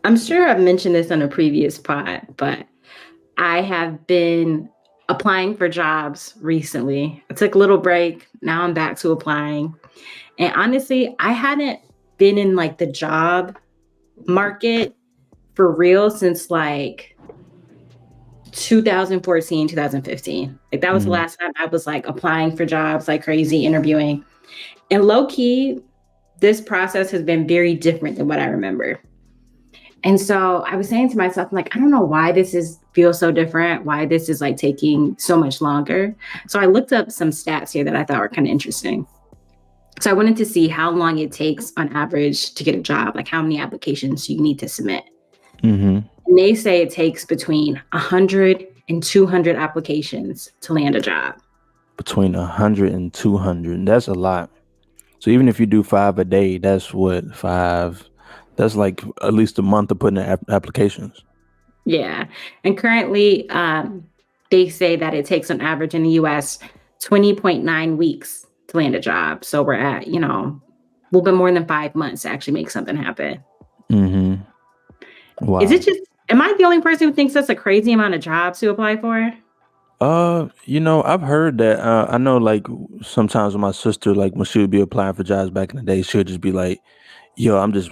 I'm sure I've mentioned this on a previous pod, but I have been applying for jobs recently. I took a little break. Now I'm back to applying. And honestly, I hadn't been in like the job market for real since like 2014, 2015. Like that was the Mm-hmm. last time I was like applying for jobs like crazy, interviewing. And low key, this process has been very different than what I remember. And so I was saying to myself, I'm like, I don't know why this is feels so different, why this is like taking so much longer. So I looked up some stats here that I thought were kind of interesting. So I wanted to see how long it takes on average to get a job, like how many applications you need to submit. Mm-hmm. And they say it takes between 100 and 200 applications to land a job. Between 100 and 200. That's a lot. So even if you do 5 a day, that's what, five? That's like at least a month of putting in applications. Yeah. And currently, they say that it takes on average in the US 20.9 weeks to land a job. So we're at, a little bit more than 5 months to actually make something happen. Mm-hmm. Is it Wow. just, am I the only person who thinks that's a crazy amount of jobs to apply for? I've heard that. I know, like sometimes when my sister, like when she would be applying for jobs back in the day, she'll just be like, "Yo, I'm just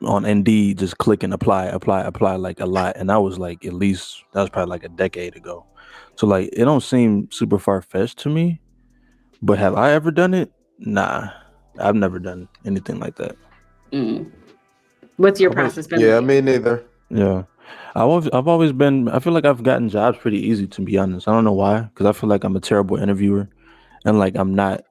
on Indeed, just clicking apply, apply, apply, like a lot." And I was like, at least that was probably like a decade ago. So like, it don't seem super far fetched to me. But have I ever done it? Nah, I've never done anything like that. Mm. What's your process been Yeah, like? me neither. Yeah. I've always been. I feel like I've gotten jobs pretty easy, to be honest. I don't know why, because I feel like I'm a terrible interviewer, and like I'm not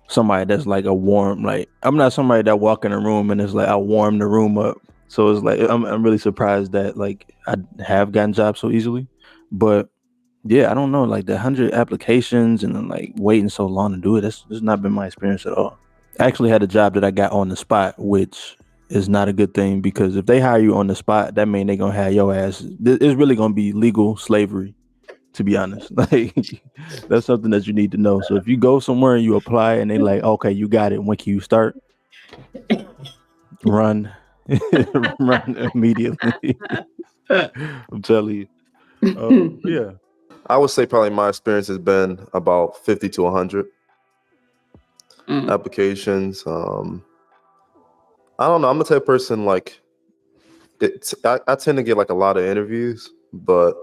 somebody that's like a warm. Like I'm not somebody that walk in a room and it's like I warm the room up. So it's like I'm really surprised that like I have gotten jobs so easily. But yeah, I don't know, like the 100 applications and then like waiting so long to do it. That's not been my experience at all. I actually had a job that I got on the spot, which is not a good thing because if they hire you on the spot, that mean they gonna have your ass. It's really gonna be legal slavery, to be honest. Like that's something that you need to know. So if you go somewhere and you apply and they like, okay, you got it. When can you start? Run, run immediately. I'm telling you. Yeah. I would say probably my experience has been about 50 to 100 Mm. applications. I don't know. I'm the type of person like I tend to get like a lot of interviews, but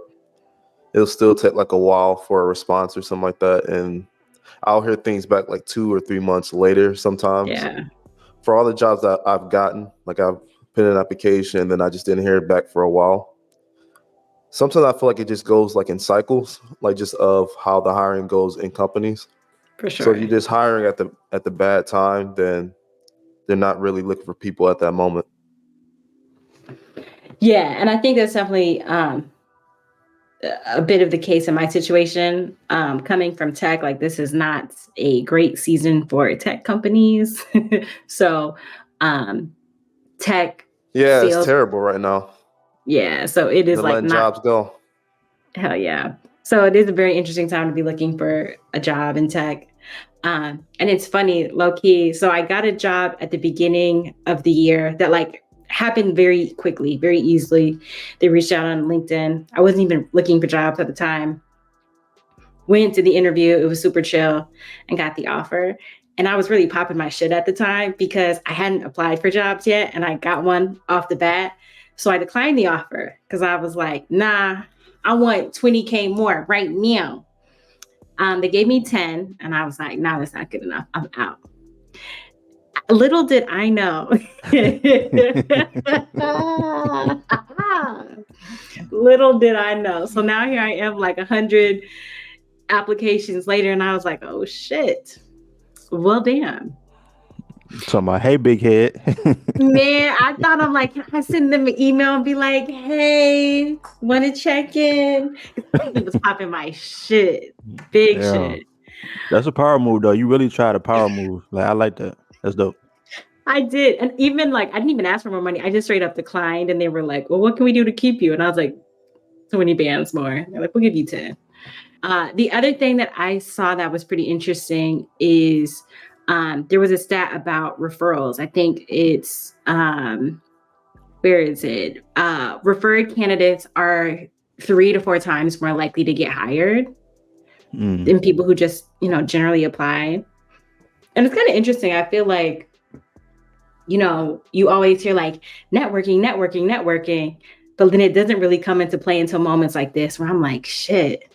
it'll still take like a while for a response or something like that. And I'll hear things back like 2 or 3 months later sometimes. Yeah. For all the jobs that I've gotten, like I've put in an application and then I just didn't hear it back for a while. Sometimes I feel like it just goes like in cycles, like just of how the hiring goes in companies. For So if sure. you're just hiring at the bad time, then they're not really looking for people at that moment. Yeah. And I think that's definitely a bit of the case in my situation. Coming from tech, like this is not a great season for tech companies. So um, tech Yeah, it's sales, terrible right now. yeah. So it is They're like letting not, jobs go. hell yeah. So it is a very interesting time to be looking for a job in tech. And it's funny, low key. So I got a job at the beginning of the year that like happened very quickly, very easily. They reached out on LinkedIn. I wasn't even looking for jobs at the time. Went to the interview. It was super chill and got the offer. And I was really popping my shit at the time because I hadn't applied for jobs yet and I got one off the bat. So I declined the offer because I was like, nah, I want 20K more right now. They gave me 10 and I was like, nah, that's not good enough. I'm out. Little did I know. Little did I know. So now here I am, like 100 applications later, and I was like, oh shit. Well, damn. Talking about, hey, big head. Man, I thought I'm like, can I send them an email and be like, hey, want to check in? He was popping my shit. Big Yeah, shit. that's a power move though. You really tried a power move. Like I like that. That's dope. I did. And even like, I didn't even ask for more money. I just straight up declined. And they were like, well, what can we do to keep you? And I was like, 20 bands more. They're like, we'll give you 10. The other thing that I saw that was pretty interesting is there was a stat about referrals. I think it's where is it? Referred candidates are 3 to 4 times more likely to get hired than people who just, generally apply. And it's kind of interesting. I feel like, you always hear like networking, but then it doesn't really come into play until moments like this where I'm like, shit,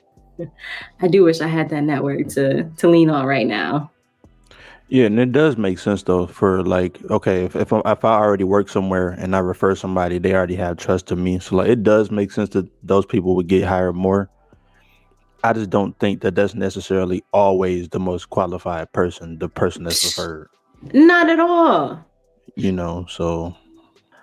I do wish I had that network to lean on right now. Yeah, and it does make sense though. For like, okay, if I already work somewhere and I refer somebody, they already have trust in me. So like, it does make sense that those people would get hired more. I just don't think that that's necessarily always the most qualified person, the person that's referred. Not at all. So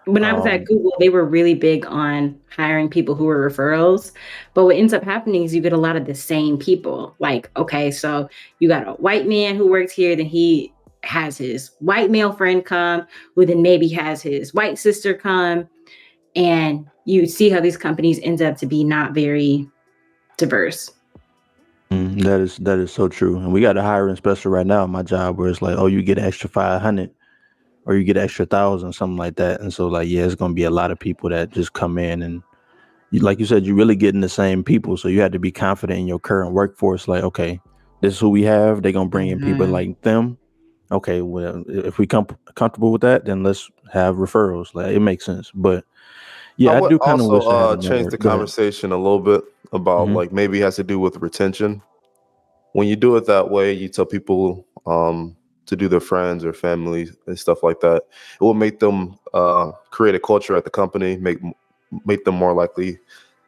when I was at Google, they were really big on hiring people who were referrals. But what ends up happening is you get a lot of the same people. Like, okay, so you got a white man who works here, then he has his white male friend come, who then maybe has his white sister come. And you see how these companies end up to be not very diverse. That is so true. And we got a hiring special right now at my job where it's like, oh, you get an extra 500 or you get an extra 1,000, something like that. And so like, yeah, it's going to be a lot of people that just come in and like you said, you're really getting the same people. So you have to be confident in your current workforce. Like, okay, this is who we have. They're going to bring in people like them. Okay, well, if we comfortable with that, then let's have referrals. Like, it makes sense. But yeah, I do kind of wish I had a change network. the conversation a little bit about like maybe it has to do with retention. When you do it that way, you tell people to do their friends or family and stuff like that. It will make them create a culture at the company, make them more likely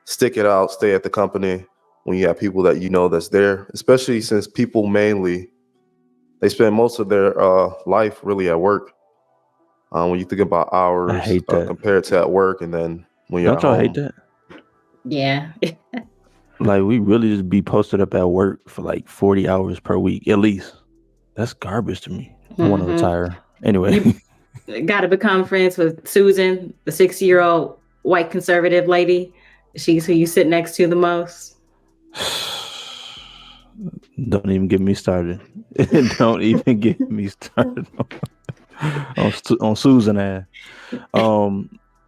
stick it out, stay at the company when you have people that that's there, especially since people mainly they spend most of their life really at work. When you think about hours I hate that. compared to at work, and then when you're Don't y'all at home. hate that? Yeah. Like, we really just be posted up at work for like 40 hours per week, at least. That's garbage to me. I want to retire. Anyway. You got to become friends with Susan, the 60-year-old white conservative lady. She's who you sit next to the most. Don't even get me started. Don't even get me started on Susan ass.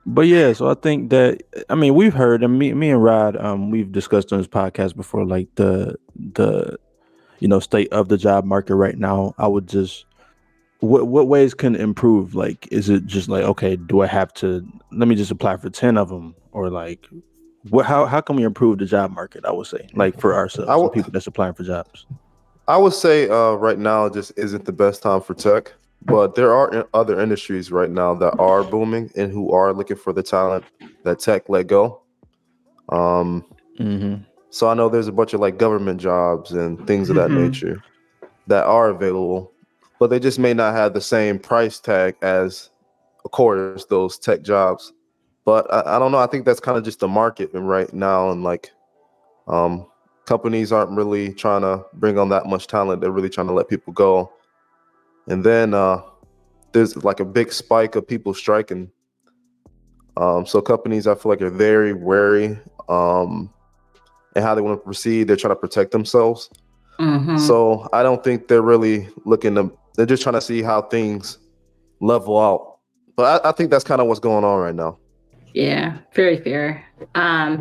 But yeah, so I think that, I mean, we've heard, and me and Rod, we've discussed on this podcast before, like the state of the job market right now. I would just, what ways can improve? Like, is it just like, okay, do I have to, let me just apply for 10 of them, or like, how can we improve the job market? I would say, like, for ourselves and people that's applying for jobs. I would say right now just isn't the best time for tech, but there are other industries right now that are booming and who are looking for the talent that tech let go. So I know there's a bunch of like government jobs and things of that nature that are available, but they just may not have the same price tag as, of course, those tech jobs. But I don't know. I think that's kind of just the market right now, and like companies aren't really trying to bring on that much talent. They're really trying to let people go. And then there's like a big spike of people striking. So companies, I feel like, are very wary and how they want to proceed. They're trying to protect themselves. So I don't think they're really they're just trying to see how things level out. But I think that's kind of what's going on right now. Yeah, very fair. I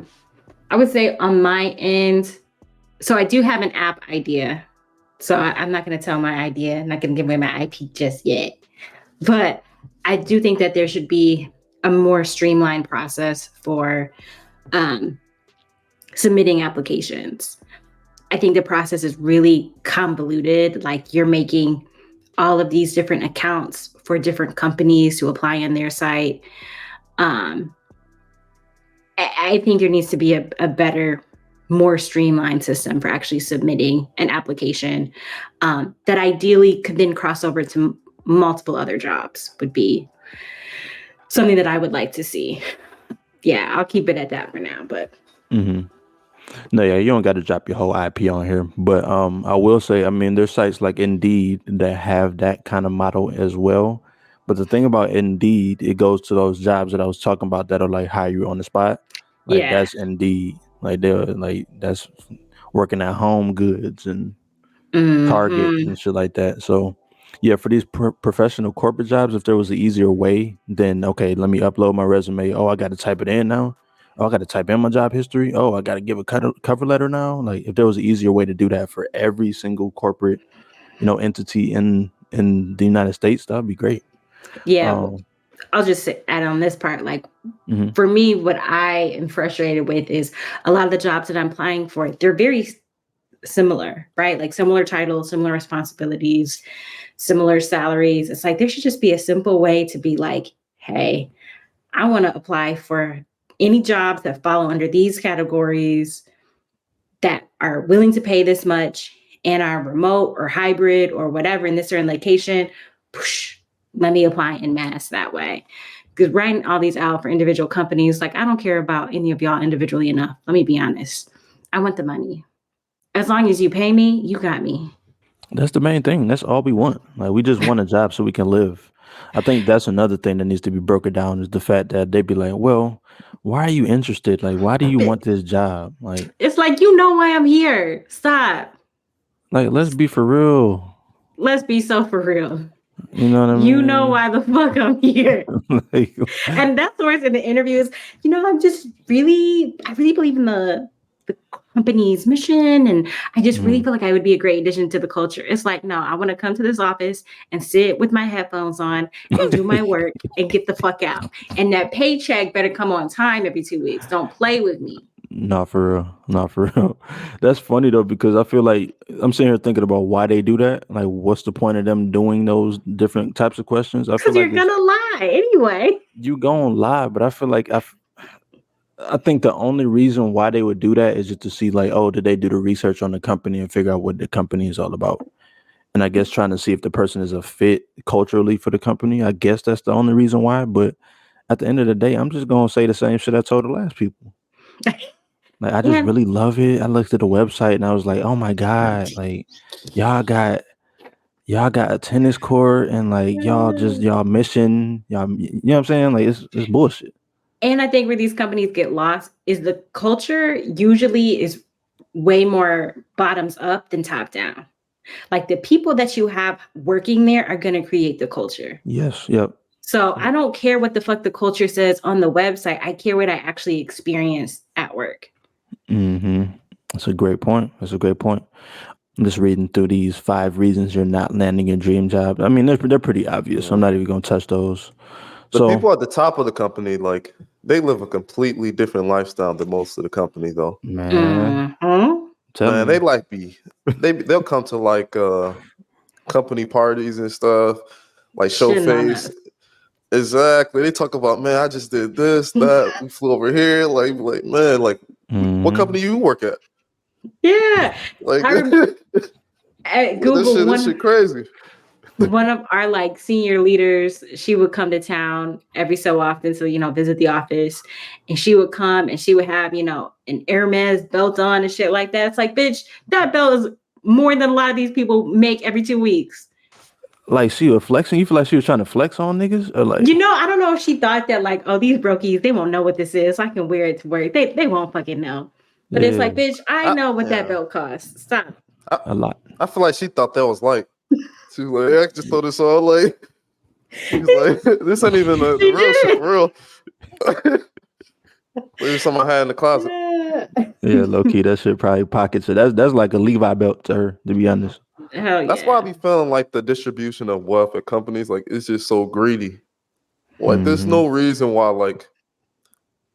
would say on my end, so I do have an app idea. So I'm not going to tell my idea. I'm not going to give away my IP just yet. But I do think that there should be a more streamlined process for submitting applications. I think the process is really convoluted. Like, you're making all of these different accounts for different companies to apply on their site. I think there needs to be a better, more streamlined system for actually submitting an application that ideally could then cross over to multiple other jobs would be something that I would like to see. Yeah, I'll keep it at that for now. But no, yeah, you don't got to drop your whole IP on here. But I will say, I mean, there's sites like Indeed that have that kind of model as well. But the thing about Indeed, it goes to those jobs that I was talking about that are like hire you on the spot. Like, that's Indeed. Like, they're like, that's working at Home Goods and Target and shit like that. So Yeah, for these professional corporate jobs, if there was an easier way, then okay, let me upload my resume. Oh, I got to type it in now. Oh, I got to type in my job history. Oh, I got to give a cover letter now. Like if there was an easier way to do that for every single corporate, entity in the United States, that'd be great. Yeah, I'll just add on this part. Like Mhm. for me, what I am frustrated with is a lot of the jobs that I'm applying for, they're very similar, right? Like similar titles, similar responsibilities, similar salaries. It's like there should just be a simple way to be like, hey, I want to apply for any jobs that fall under these categories that are willing to pay this much and are remote or hybrid or whatever in this certain location. Push, let me apply in mass that way. Because writing all these out for individual companies, like I don't care about any of y'all individually enough. Let me be honest. I want the money. As long as you pay me, you got me. That's the main thing. That's all we want. Like we just want a job so we can live. I think that's another thing that needs to be broken down is the fact that they be like, well, why are you interested? Like, why do you want this job? Like, It's like, you know why I'm here. Stop. let's be for real. Let's be so for real. You know what I mean? You know why the fuck I'm here. Like, And that's where it's in the interviews. I really believe in the company's mission. And I just really feel like I would be a great addition to the culture. It's like, no, I want to come to this office and sit with my headphones on and do my work and get the fuck out. And that paycheck better come on time every 2 weeks. Don't play with me. Not for real. Not for real. That's funny though, because I feel like I'm sitting here thinking about why they do that. Like, what's the point of them doing those different types of questions? I feel Because you're like gonna lie anyway. you gonna lie, but I feel like I think the only reason why they would do that is just to see like, oh, did they do the research on the company and figure out what the company is all about? And I guess trying to see if the person is a fit culturally for the company. I guess that's the only reason why. But at the end of the day, I'm just gonna say the same shit I told the last people. Like I just Yeah. really love it. I looked at the website and I was like, oh my God, like y'all got a tennis court and like y'all mission, y'all, you know what I'm saying? Like it's bullshit. And I think where these companies get lost is the culture usually is way more bottoms up than top down. Like the people that you have working there are going to create the culture. Yes, yep. So I don't care what the fuck the culture says on the website. I care what I actually experience at work. That's a great point. I'm just reading through these 5 reasons you're not landing your dream job. I mean, they're pretty obvious. So I'm not even gonna touch those. The people at the top of the company, like they live a completely different lifestyle than most of the company, though. Man, they they'll come to like company parties and stuff, like show face. Exactly. They talk about, man, I just did this, that. We flew over here. Like man, like what company you work at? Yeah. Like at Google, this shit crazy. One of our like senior leaders, she would come to town every so often to, visit the office. And she would come and she would have, an Hermes belt on and shit like that. It's like, bitch, that belt is more than a lot of these people make every 2 weeks. Like she was flexing? You feel like she was trying to flex on niggas? Or like, I don't know if she thought that like, oh, these brokies, they won't know what this is. So I can wear it to work. They won't fucking know. But it's like, bitch, I know what that belt costs. Stop. A lot. I feel like she thought that was like, she was like, I just throw this on like, she's like, this ain't even the real shit for real. There's something I had in the closet. Yeah, low key, that shit probably pockets it. That's like a Levi belt to her, to be honest. Hell yeah. That's why I be feeling like the distribution of wealth at companies, like it's just so greedy. Like there's no reason why like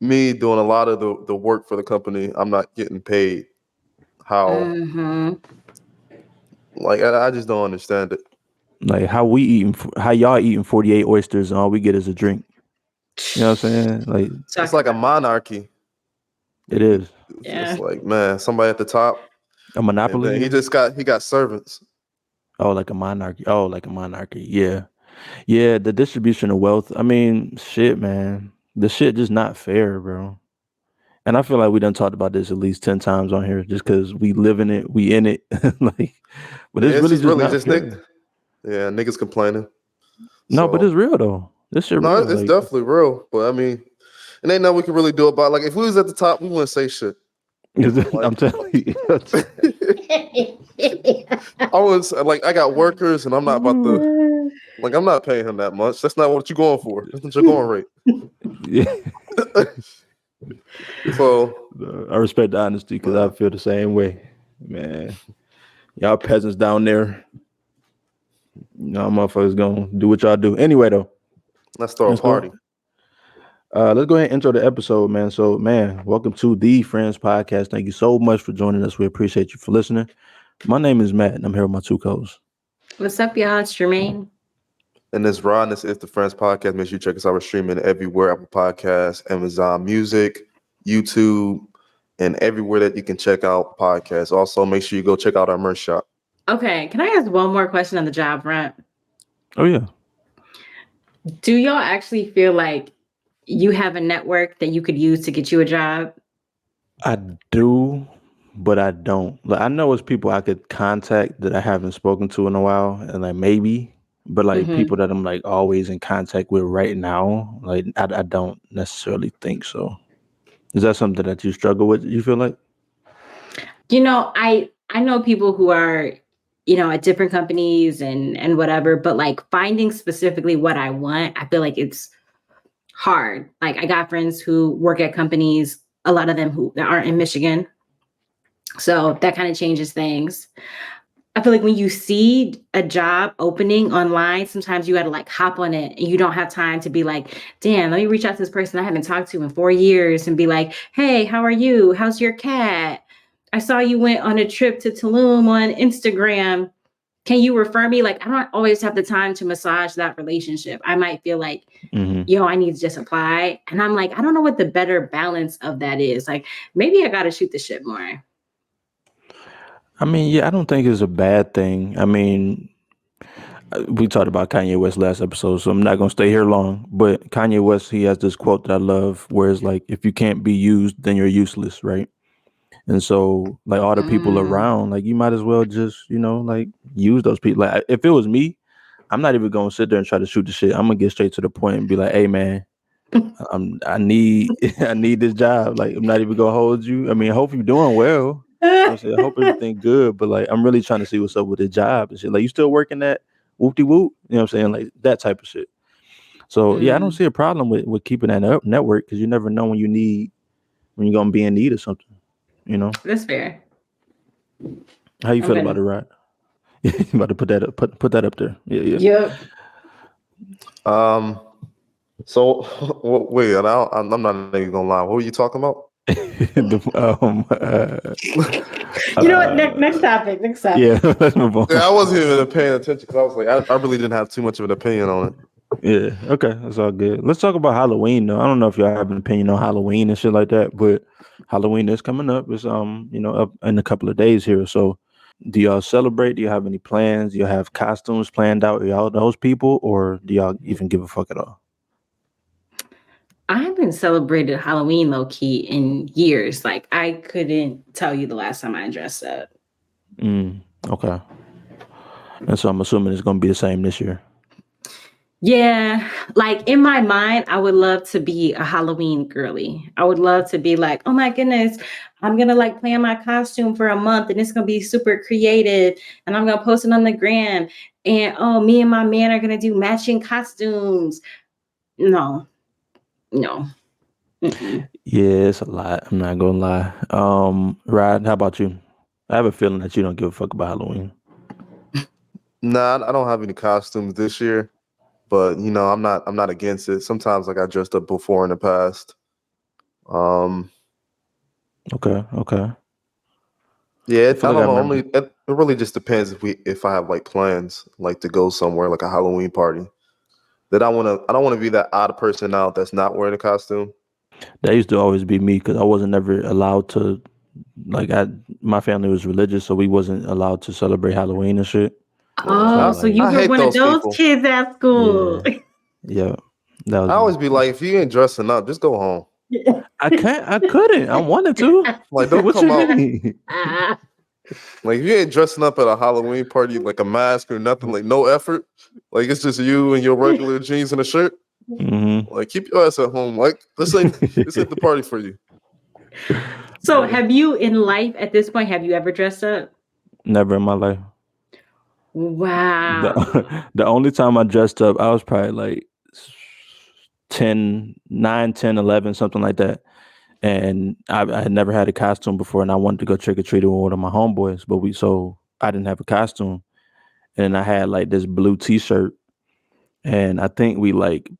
me doing a lot of the work for the company, I'm not getting paid. How? Like I just don't understand it. Like how y'all eating 48 oysters and all we get is a drink. You know what I'm saying? Like it's like a monarchy. It is. It's like, man, somebody at the top. A monopoly. He got servants. Oh, like a monarchy. Yeah. Yeah, the distribution of wealth. I mean, shit, man. The shit just not fair, bro. And I feel like we done talked about this at least 10 times on here just because we live in it, we in it. Like, but it's really just fair. Yeah, niggas complaining. No, but it's real though. This shit real. No, it's definitely real. But I mean, and ain't nothing we can really do about it. Like if we was at the top, we wouldn't say shit. I'm telling you. I was like, I got workers, and I'm not about to. Like, I'm not paying him that much. That's not what you're going for. That's not your going rate. Yeah. So I respect the honesty because I feel the same way, man. Y'all peasants down there, motherfuckers gonna do what y'all do. Anyway, though, let's throw a party. Let's go ahead and intro the episode, man. So, man, welcome to the Friends Podcast. Thank you so much for joining us. We appreciate you for listening. My name is Matt, and I'm here with my two co-hosts. What's up, y'all? It's Jermayne. And this Ron, this is the Friends Podcast. Make sure you check us out. We're streaming everywhere: Apple Podcasts, Amazon Music, YouTube, and everywhere that you can check out podcasts. Also, make sure you go check out our merch shop. Okay, can I ask one more question on the job front? Oh, yeah. Do y'all actually feel like you have a network that you could use to get you a job? I do, but I don't. Like, I know it's people I could contact that I haven't spoken to in a while, and like maybe. But like people that I'm like always in contact with right now, like I don't necessarily think so. Is that something that you struggle with? You feel like? I know people who are, at different companies and whatever, but like finding specifically what I want, I feel like it's hard. Like I got friends who work at companies, a lot of them that aren't in Michigan. So that kind of changes things. I feel like when you see a job opening online, sometimes you got to like hop on it and you don't have time to be like, damn, let me reach out to this person I haven't talked to in 4 years and be like, hey, how are you? How's your cat? I saw you went on a trip to Tulum on Instagram. Can you refer me? Like, I don't always have the time to massage that relationship. I might feel like, I need to just apply. And I'm like, I don't know what the better balance of that is. Like, maybe I got to shoot the shit more. I mean, yeah, I don't think it's a bad thing. I mean, we talked about Kanye West last episode, so I'm not going to stay here long. But Kanye West, he has this quote that I love, where it's like, if you can't be used, then you're useless, right? And so, like, all the people around, like, you might as well just, like, use those people. Like, if it was me, I'm not even going to sit there and try to shoot the shit. I'm going to get straight to the point and be like, hey, man, I need this job. Like, I'm not even going to hold you. I mean, I hope you're doing well. I hope everything good, but like I'm really trying to see what's up with the job and shit. Like, you still working at whoop-de whoop? You know what I'm saying? Like that type of shit. So yeah, I don't see a problem with keeping that network, because you never know when you're gonna be in need of something. That's fair. How you feel about it, Rod? You about to put that up there? Yeah. Yep. So wait, I'm not even gonna lie. What were you talking about? You know what? Next topic. Yeah, let's move on. Yeah, I wasn't even paying attention because I was like, I really didn't have too much of an opinion on it. Yeah, okay, that's all good. Let's talk about Halloween though. I don't know if y'all have an opinion on Halloween and shit like that, but Halloween is coming up. It's up in a couple of days here. So do y'all celebrate? Do you have any plans? Do you have costumes planned out? Are y'all those people, or do y'all even give a fuck at all? I haven't celebrated Halloween low key in years. Like I couldn't tell you the last time I dressed up. Okay. And so I'm assuming it's gonna be the same this year. Yeah, like in my mind, I would love to be a Halloween girly. I would love to be like, oh my goodness, I'm gonna like plan my costume for a month and it's gonna be super creative and I'm gonna post it on the gram. And me and my man are gonna do matching costumes. No. Mm-mm. Yeah, it's a lot. I'm not gonna lie. Rod, how about you? I have a feeling that you don't give a fuck about Halloween. Nah, I don't have any costumes this year, but I'm not against it. Sometimes like I dressed up before in the past. Okay. Yeah, I don't know. It really just depends if I have like plans like to go somewhere like a Halloween party. I don't want to be that odd person out that's not wearing a costume. That used to always be me, because I wasn't ever allowed to. Like, my family was religious, so we wasn't allowed to celebrate Halloween and shit. So you were one of those kids at school. Yeah. That was I always be like, if you ain't dressing up, just go home. I couldn't. I wanted to. Like, don't come out. Like, if you ain't dressing up at a Halloween party, like a mask or nothing, like no effort, like it's just you and your regular jeans and a shirt. Like, keep your ass at home. Like, this ain't the party for you. So have you in life at this point, have you ever dressed up? Never in my life. Wow. The only time I dressed up, I was probably like 10, 9, 10, 11, something like that. And I had never had a costume before, and I wanted to go trick or treating with one of my homeboys, but I didn't have a costume, and I had like this blue T-shirt, and I think we like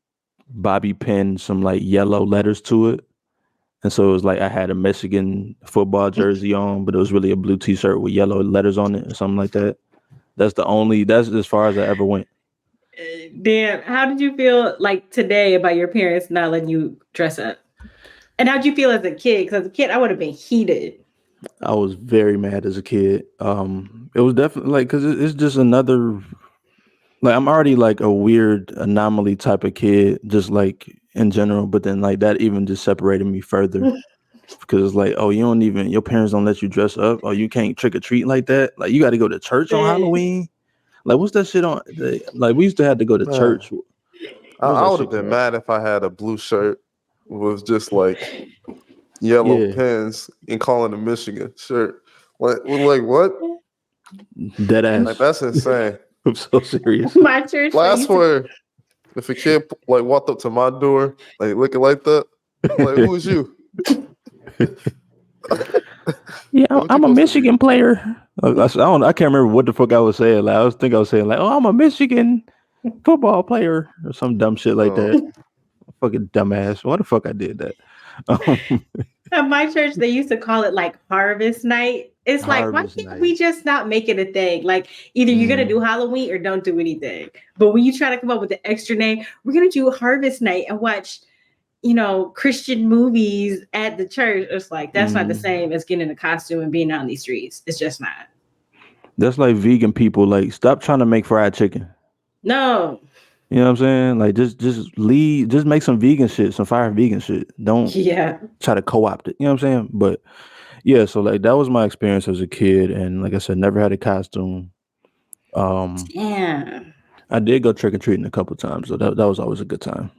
bobby pinned some like yellow letters to it, and so it was like I had a Michigan football jersey on, but it was really a blue T-shirt with yellow letters on it or something like that. That's as far as I ever went. Damn. How did you feel like today about your parents not letting you dress up? And how'd you feel as a kid? Because as a kid, I would have been heated. I was very mad as a kid. It was definitely like because it's just another like I'm already like a weird anomaly type of kid, just like in general. But then like that even just separated me further because it's like, oh, your parents don't let you dress up, or you can't trick or treat like that. Like you got to go to church on Halloween. Like what's that shit on? Like we used to have to go to Man, church. What's I that would have shit been called? mad if I had a blue shirt with just like yellow Yeah, pins and calling it a Michigan shirt. Like what? dead Like ass. that's insane. I'm so serious. My church, Like they I used to. swear, if a kid like walked up to my door like looking like that, I'm like, who is you? Yeah, Like, what you I'm a supposed to be? Michigan player. I can't remember what the fuck I was saying. Like, I was saying like, oh, I'm a Michigan football player or some dumb shit like Oh, that. Fucking dumbass. Why the fuck I did that? Um, At my church, they used to call it like harvest night. It's like, why Harvest can't we night. just not make it a thing? Like, either you're gonna do Mm, Halloween or don't do anything. But when you try to come up with the extra name, we're gonna do harvest night and watch, Christian movies at the church. It's like that's not the mm. same as getting in a costume and being out on these streets. It's just not. That's like vegan people. Like, stop trying to make fried chicken. No. You know what I'm saying? Like, just leave. Just make some vegan shit, some fire vegan shit. Don't Yeah. try to co-opt it. You know what I'm saying? But yeah, so like that was my experience as a kid, and like I said, never had a costume. Um, Damn. I did go trick or treating a couple times, so that was always a good time.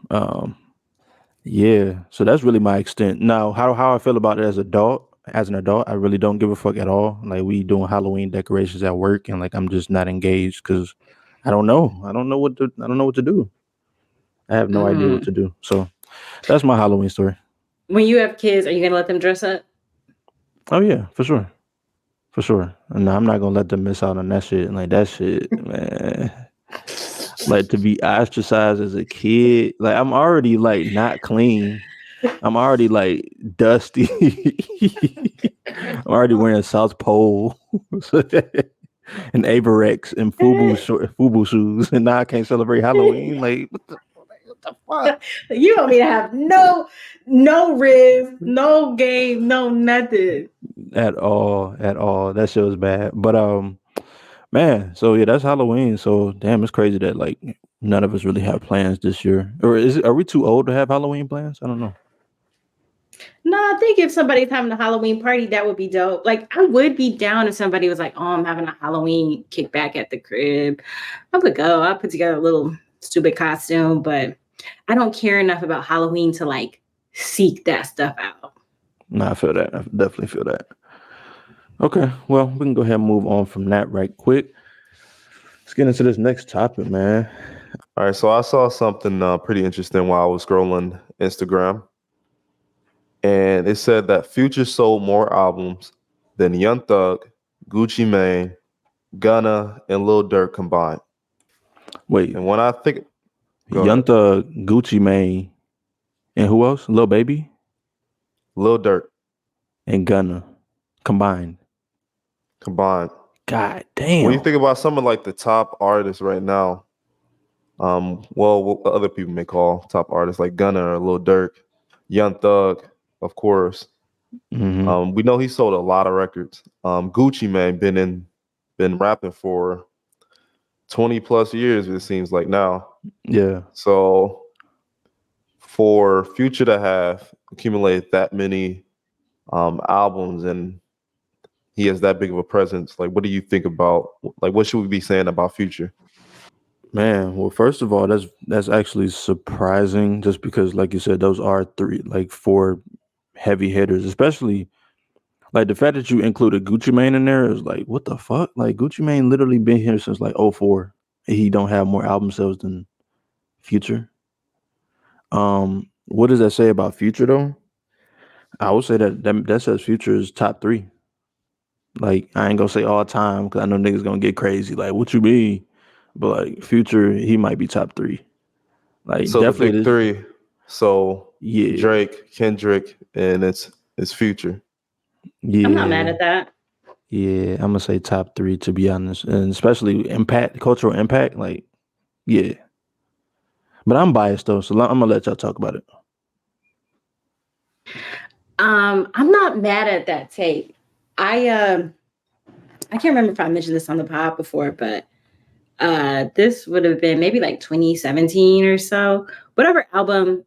Yeah, so that's really my extent. Now, how I feel about it as an adult, I really don't give a fuck at all. Like we doing Halloween decorations at work, and like I'm just not engaged because I don't know. I don't know what to do. I have no idea what Mm. to do. So that's my Halloween story. When you have kids, are you gonna let them dress up? Oh yeah, for sure, for sure. And I'm not gonna let them miss out on that shit. Like that shit, man. Like to be ostracized as a kid, like I'm already like not clean. I'm already like dusty. I'm already wearing South Pole and Averex and Fubu shoes, and now I can't celebrate Halloween. Like what the fuck? You want me to have no ribs, no game, no nothing. At all, at all. That shit was bad. But man, so yeah, that's Halloween. So damn, it's crazy that like none of us really have plans this year. Or are we too old to have Halloween plans? I don't know. No, I think if somebody's having a Halloween party, that would be dope. Like I would be down if somebody was like, "Oh, I'm having a Halloween kickback at the crib." I would go. I'll put together a little stupid costume, but I don't care enough about Halloween to like seek that stuff out. No, I feel that. I definitely feel that. Okay, well, we can go ahead and move on from that right quick. Let's get into this next topic, man. all right. So I saw something pretty interesting while I was scrolling Instagram, and it said that Future sold more albums than Young Thug, Gucci Mane, Gunna, and Lil Durk combined. Wait, And when I think, go Young ahead, Thug, Gucci Mane, and who else? Lil Baby Lil Durk and Gunna combined. combined. God When you damn. think about some of like the top artists right now, well, what other people may call top artists like Gunna or Lil Durk, Young Thug, of course. Hmm. We know he sold a lot of records. Gucci Man been rapping for 20 plus years, it seems like now. Yeah, So for Future to have accumulated that many albums and he has that big of a presence, like what do you think about like what should we be saying about Future? man. Well, first of all, that's actually surprising, just because, like you said, those are four heavy hitters, especially Like the fact that you included Gucci Mane in there is like, what the fuck? Like Gucci Mane literally been here since like '04, and he don't have more album sales than Future. What does that say about Future though? I would say that says Future is top 3. Like I ain't gonna say all time because I know niggas gonna get crazy. Like what you mean? But like Future, he might be top 3. Like So the definitely big this. 3. So Yeah, Drake, Kendrick, and it's Future. I'm not mad yeah, at that. yeah. I'm gonna say top 3 to be honest, and especially impact, cultural impact. Like yeah, but I'm biased though, so I'm gonna let y'all talk about it. I'm not mad at that take. I can't remember if I mentioned this on the pod before, but this would have been maybe like 2017 or so. Whatever album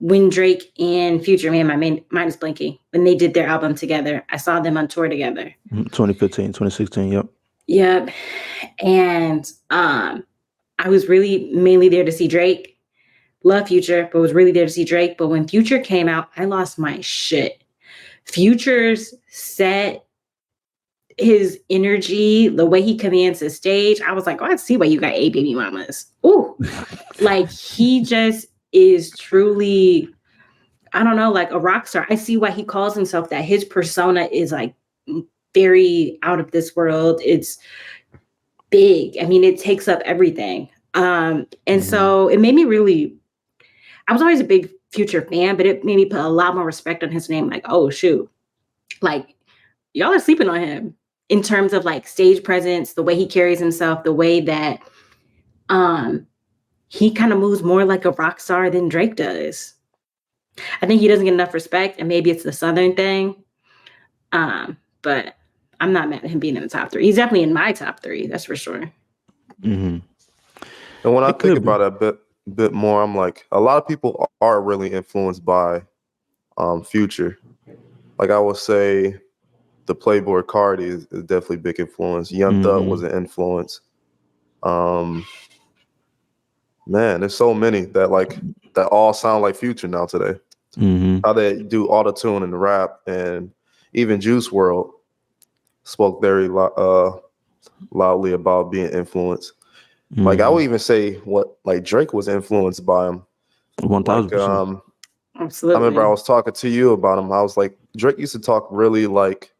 when Drake and Future, man, my mind is blanking. When they did their album together, I saw them on tour together. 2015, 2016, yep. Yep. And I was really mainly there to see Drake. Love Future, but was really there to see Drake. But when Future came out, I lost my shit. Future's set, his energy, the way he commands the stage, I was like, oh, I see why you got 8 baby mamas. Ooh. Like he just is truly, I don't know, like a rock star. I see why he calls himself that. His persona is like very out of this world. It's big. I mean, it takes up everything. And so it made me really, I was always a big Future fan, but it made me put a lot more respect on his name. Like, oh shoot, like y'all are sleeping on him in terms of like stage presence, the way he carries himself, the way that he kind of moves more like a rock star than Drake does. I think he doesn't get enough respect, and maybe it's the Southern thing. But I'm not mad at him being in the top 3. He's definitely in my top 3, that's for sure. Mm-hmm. And when I think about it a bit more, I'm like, a lot of people are really influenced by Future. Like I would say the Playboy Cardi is definitely a big influence. Young Thug was an influence. Man, there's so many that all sound like Future now today. How they do auto-tune and rap, and even Juice WRLD spoke very loudly about being influenced. Like I would even say Drake was influenced by him. 1000%. Absolutely. I remember I was talking to you about him. I was like, Drake used to talk really like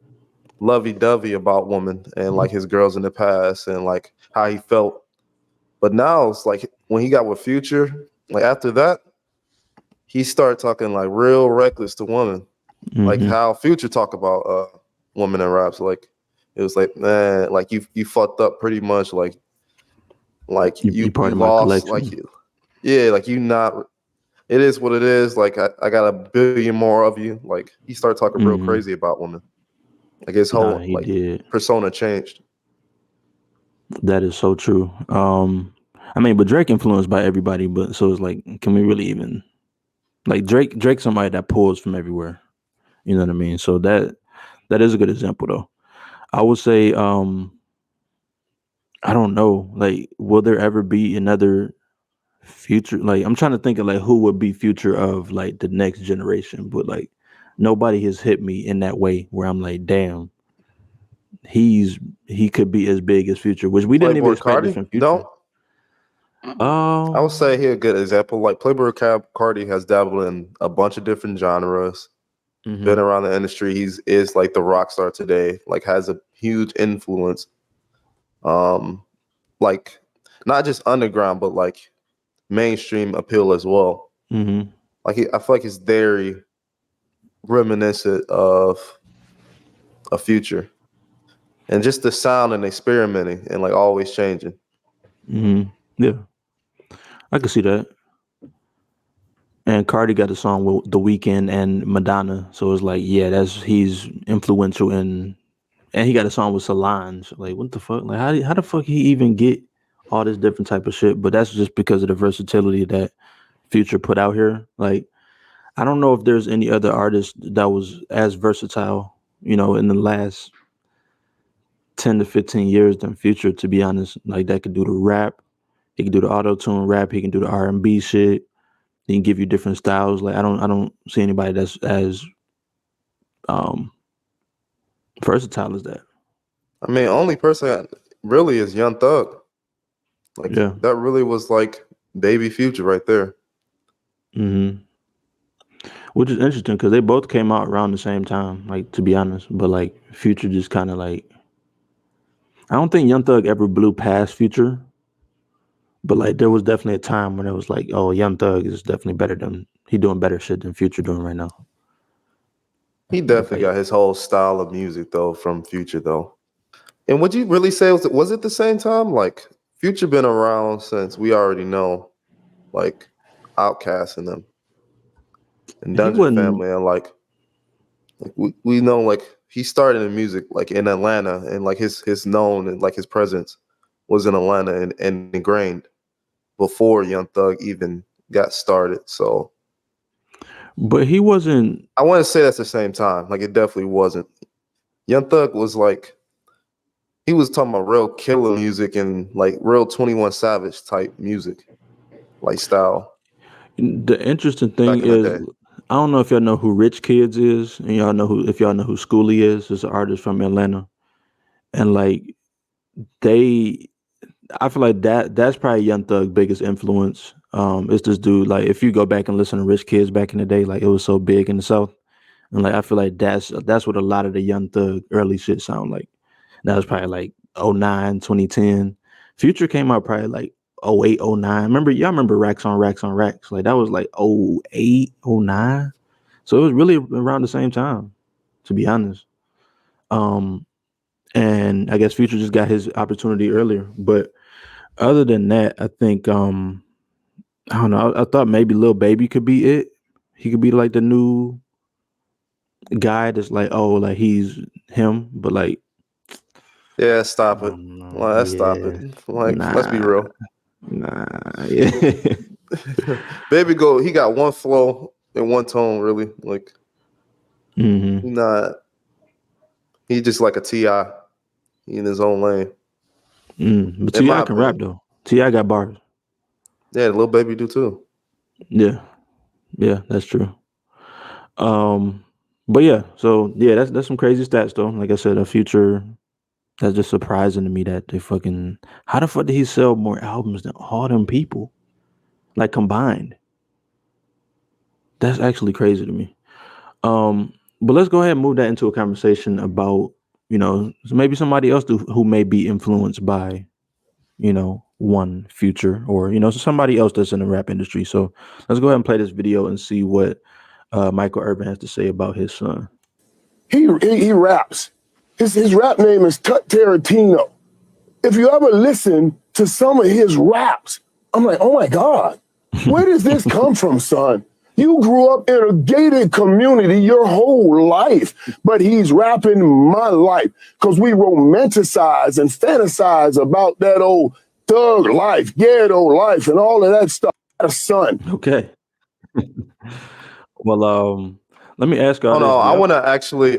lovey-dovey about women and like his girls in the past and like how he felt. But now it's like when he got with Future, like after that, he started talking like real reckless to women. Like how Future talk about women in raps. Like it was like, man, like you fucked up pretty much. Like you lost. Like like you not. It is what it is. Like I got a billion more of you. Like he started talking real crazy about women. Like his whole persona changed. That is so true. I mean, but Drake influenced by everybody, but so it's like, can we really even like Drake somebody that pulls from everywhere? You know what I mean? So that is a good example though. I would say, I don't know, like, will there ever be another Future? Like, I'm trying to think of like who would be Future of like the next generation, but like nobody has hit me in that way where I'm like, damn, he could be as big as Future, which we didn't even expect this from Future. No. I would say here a good example. Like Playboy Cardi has dabbled in a bunch of different genres, been around the industry. Is like the rock star today. Like has a huge influence. Like not just underground, but like mainstream appeal as well. Like I feel like it's very reminiscent of a Future, and just the sound and experimenting and like always changing. Yeah, I can see that. And Cardi got a song with The Weeknd and Madonna, so it's like, yeah, he's influential and he got a song with Solange. Like, what the fuck? Like, how the fuck he even get all this different type of shit? But that's just because of the versatility that Future put out here. Like, I don't know if there's any other artist that was as versatile, you know, in the last 10 to 15 years than Future, to be honest. Like, that could do the rap, he can do the auto-tune rap, he can do the R&B shit. He can give you different styles. Like I don't see anybody that's as versatile is that? I mean, only person really is Young Thug. Like that really was like baby Future right there. Mm-hmm. Which is interesting because they both came out around the same time, like, to be honest. But like Future just kind of like, I don't think Young Thug ever blew past Future. But like there was definitely a time when it was like, oh, Young Thug is definitely he doing better shit than Future doing right now. He definitely got his whole style of music though from Future though. And would you really say was it the same time? Like Future been around since we already know, like Outkast and them, and Dungeon Family, and like we know like he started in music like in Atlanta, and like his known and like his presence was in Atlanta and ingrained before Young Thug even got started. So, but he wasn't. I want to say that's the same time. Like it definitely wasn't. Young Thug was like. He was talking about real killer music and like real 21 Savage type music, like style. The interesting thing is, I don't know if y'all know who Rich Kids is, and y'all know who Schoolie is. It's an artist from Atlanta, and like I feel like that's probably Young Thug's biggest influence. It's this dude. Like if you go back and listen to Rich Kids back in the day, like it was so big in the South, and like I feel like that's what a lot of the Young Thug early shit sound like. That was probably like 09, 2010. Future came out probably like 08, 09. Y'all remember Racks on Racks on Racks? Like that was like 08, 09. So it was really around the same time, to be honest. And I guess Future just got his opportunity earlier. But other than that, I think I don't know. I thought maybe Lil Baby could be it. He could be like the new guy that's like, oh, like he's him, but like, yeah, stop it. Well, let's stop it. Like, let's be real. Yeah. Baby he got one flow and one tone, really. Like, he just like a T.I. He in his own lane. But T.I. can rap though. T.I. got bars. Yeah, Lil Baby do too. Yeah, that's true. But yeah, so yeah, that's some crazy stats though. Like I said, a Future. That's just surprising to me that they fucking. How the fuck did he sell more albums than all them people, like combined? That's actually crazy to me. But let's go ahead and move that into a conversation about, maybe somebody else who may be influenced by, one Future or, somebody else that's in the rap industry. So let's go ahead and play this video and see what Michael Irvin has to say about his son. He raps. His rap name is Tut Tarantino. If you ever listen to some of his raps, I'm like, oh my God, where does this come from, son? You grew up in a gated community your whole life, but he's rapping my life because we romanticize and fantasize about that old thug life, ghetto life, and all of that stuff. Son. Okay. Well, let me ask you. Oh no, I want to actually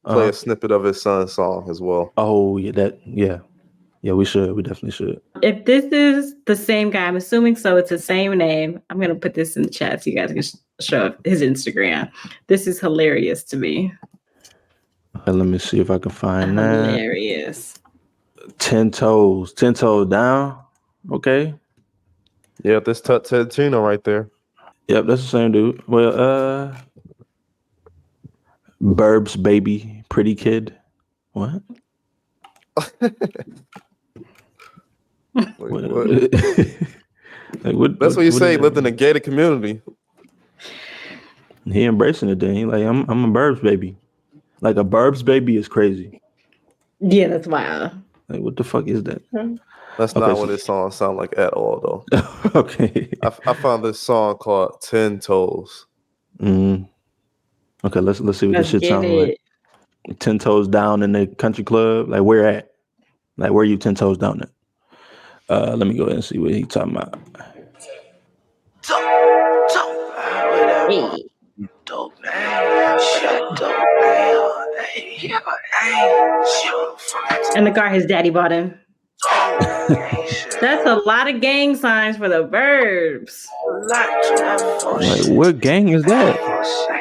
play a snippet of his son's song as well. Oh yeah, we should. We definitely should. If this is the same guy, I'm assuming so. It's the same name. I'm gonna put this in the chat so you guys can show up his Instagram. This is hilarious to me. Okay, let me see if I can find that. Hilarious. 10 toes down. Okay. Yeah, this Tut Tarantino right there. Yep, that's the same dude. Well, Burbs baby, pretty kid. What? What? That's what you say. He lived in a gated community. He embracing it. Then he like, I'm a Burbs baby. Like a Burbs baby is crazy. Yeah, that's wild. Like, what the fuck is that? That's not what this song sound like at all, though. Okay. I found this song called 10 Toes. Okay, let's see what this shit sounds like. 10 toes down in the country club. Like where at? Like where you 10 toes down at? Let me go ahead and see what he talking about. And the car his daddy bought him. That's a lot of gang signs for the Burbs. Like, what gang is that?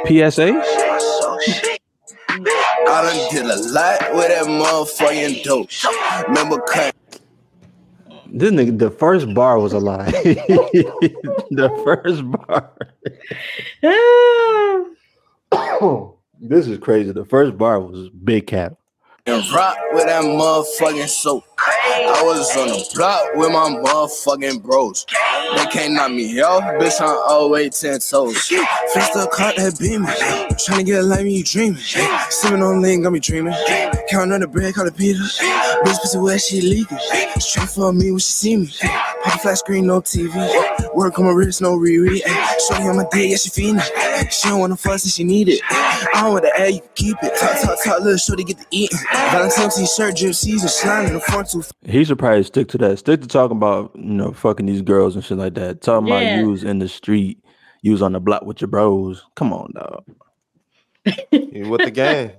PSA? I done did a lot with that motherfucking dope. Remember cut. This nigga, the first bar was a lie. The first bar. This is crazy. The first bar was big cap. And rock with that motherfucking soap. I was on the block with my motherfucking bros. They can't knock me off, bitch, I'm always 10 toes. Fist up, caught that beaming. Tryna get a life, me, you dreaming. Sipping on lean, got me dreaming. Counting on the bread, call it Peter. Bitch, pussy wet, she leaking. Straight for me when she see me. Poppy flat screen, no TV. Work on my wrist, no reread. Shorty on my dick, yeah, she feeding. She don't wanna fuss and she need it. I don't want the air, you can keep it. Talk, little shorty get to eating. Valentine t-shirt, drip season, slime in the front too. He should probably stick to that. Stick to talking about, fucking these girls and shit like that. Talking about Yeah. you was in the street, you was on the block with your bros. Come on, dog. He with the gang.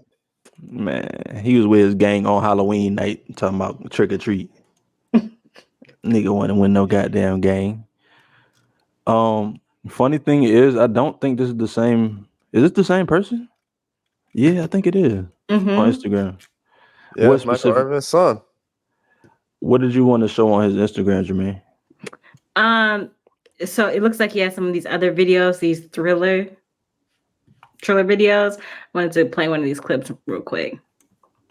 Man, he was with his gang on Halloween night talking about trick or treat. Nigga wouldn't win no goddamn gang. Funny thing is, I don't think this is the same. Is this the same person? Yeah, I think it is. On Instagram. Yeah, What it's Michael specific- Irvin's son. What did you want to show on his Instagram, Jermaine? So it looks like he has some of these other videos, these thriller videos. I wanted to play one of these clips real quick.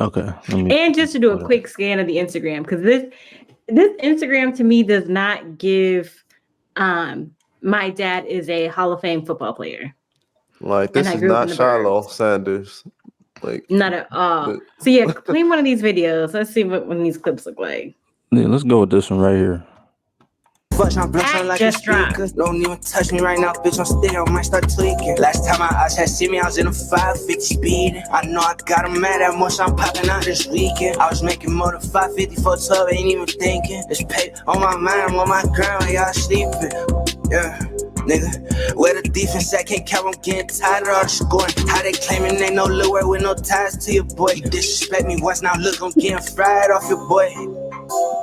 Okay. And just to do a quick scan of the Instagram, because this Instagram to me does not give my dad is a Hall of Fame football player. Like, this is not Shiloh Sanders. Like, not at all. So yeah, play one of these videos. Let's see what one of these clips look like. Yeah, let's go with this one right here. Just dropped. Don't even touch me right now, bitch. I'm still, I might start tweaking. Last time I had seen me, I was in a 550 speed. I know I got him mad at much. I'm popping out this weekend. I was making more than 550 for 12, ain't even thinking. This pay on my mind, on my ground, y'all sleeping. Yeah. Nigga, where the defense at? Can't count, I'm getting tired of all the scoring. How they claiming they no Lil Word with no ties to your boy. You disrespect me once, now look, I'm getting fried off your boy.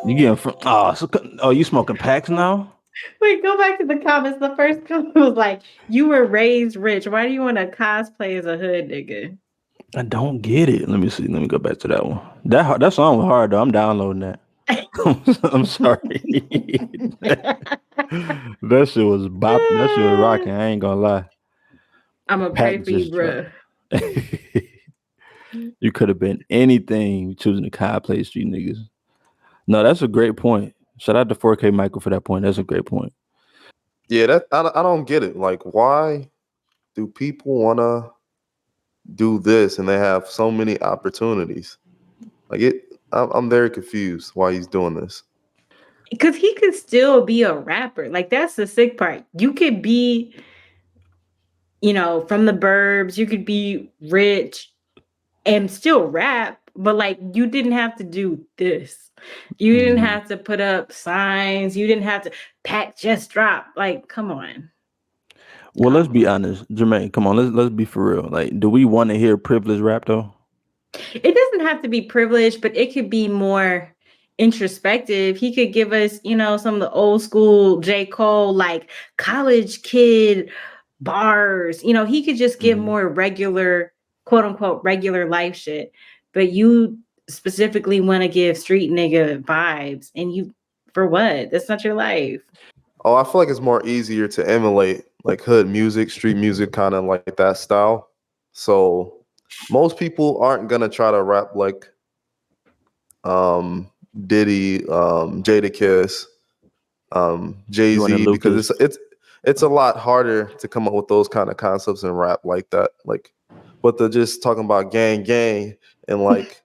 You getting you smoking packs now? Wait, go back to the comments. The first comment was like, "You were raised rich. Why do you want to cosplay as a hood nigga?" I don't get it. Let me see. Let me go back to that one. That song was hard though. I'm downloading that. I'm sorry. That shit was bop. That shit was rocking. I ain't gonna lie. I'm gonna pray for you, bro. You could have been anything choosing to cosplay street niggas. No, that's a great point. Shout out to 4K Michael for that point. That's a great point. Yeah, I don't get it. Like, why do people want to do this and they have so many opportunities? Like, I'm very confused why he's doing this. Because he could still be a rapper. Like, that's the sick part. You could be, from the burbs. You could be rich and still rap. But, like, you didn't have to do this. You didn't have to put up signs. You didn't have to pack just drop. Like, come on. Well, let's be honest. Jermaine, come on. Let's be for real. Like, do we want to hear privileged rap, though? It doesn't have to be privileged, but it could be more introspective. He could give us, some of the old school J. Cole, like college kid bars. He could just give more regular, quote unquote, regular life shit. But you specifically want to give street nigga vibes, and for what? That's not your life. Oh, I feel like it's more easier to emulate like hood music, street music, kind of like that style. So most people aren't gonna try to rap like Diddy, Jadakiss, Jay-Z, because it's a lot harder to come up with those kind of concepts and rap like that. Like, but they're just talking about gang and like,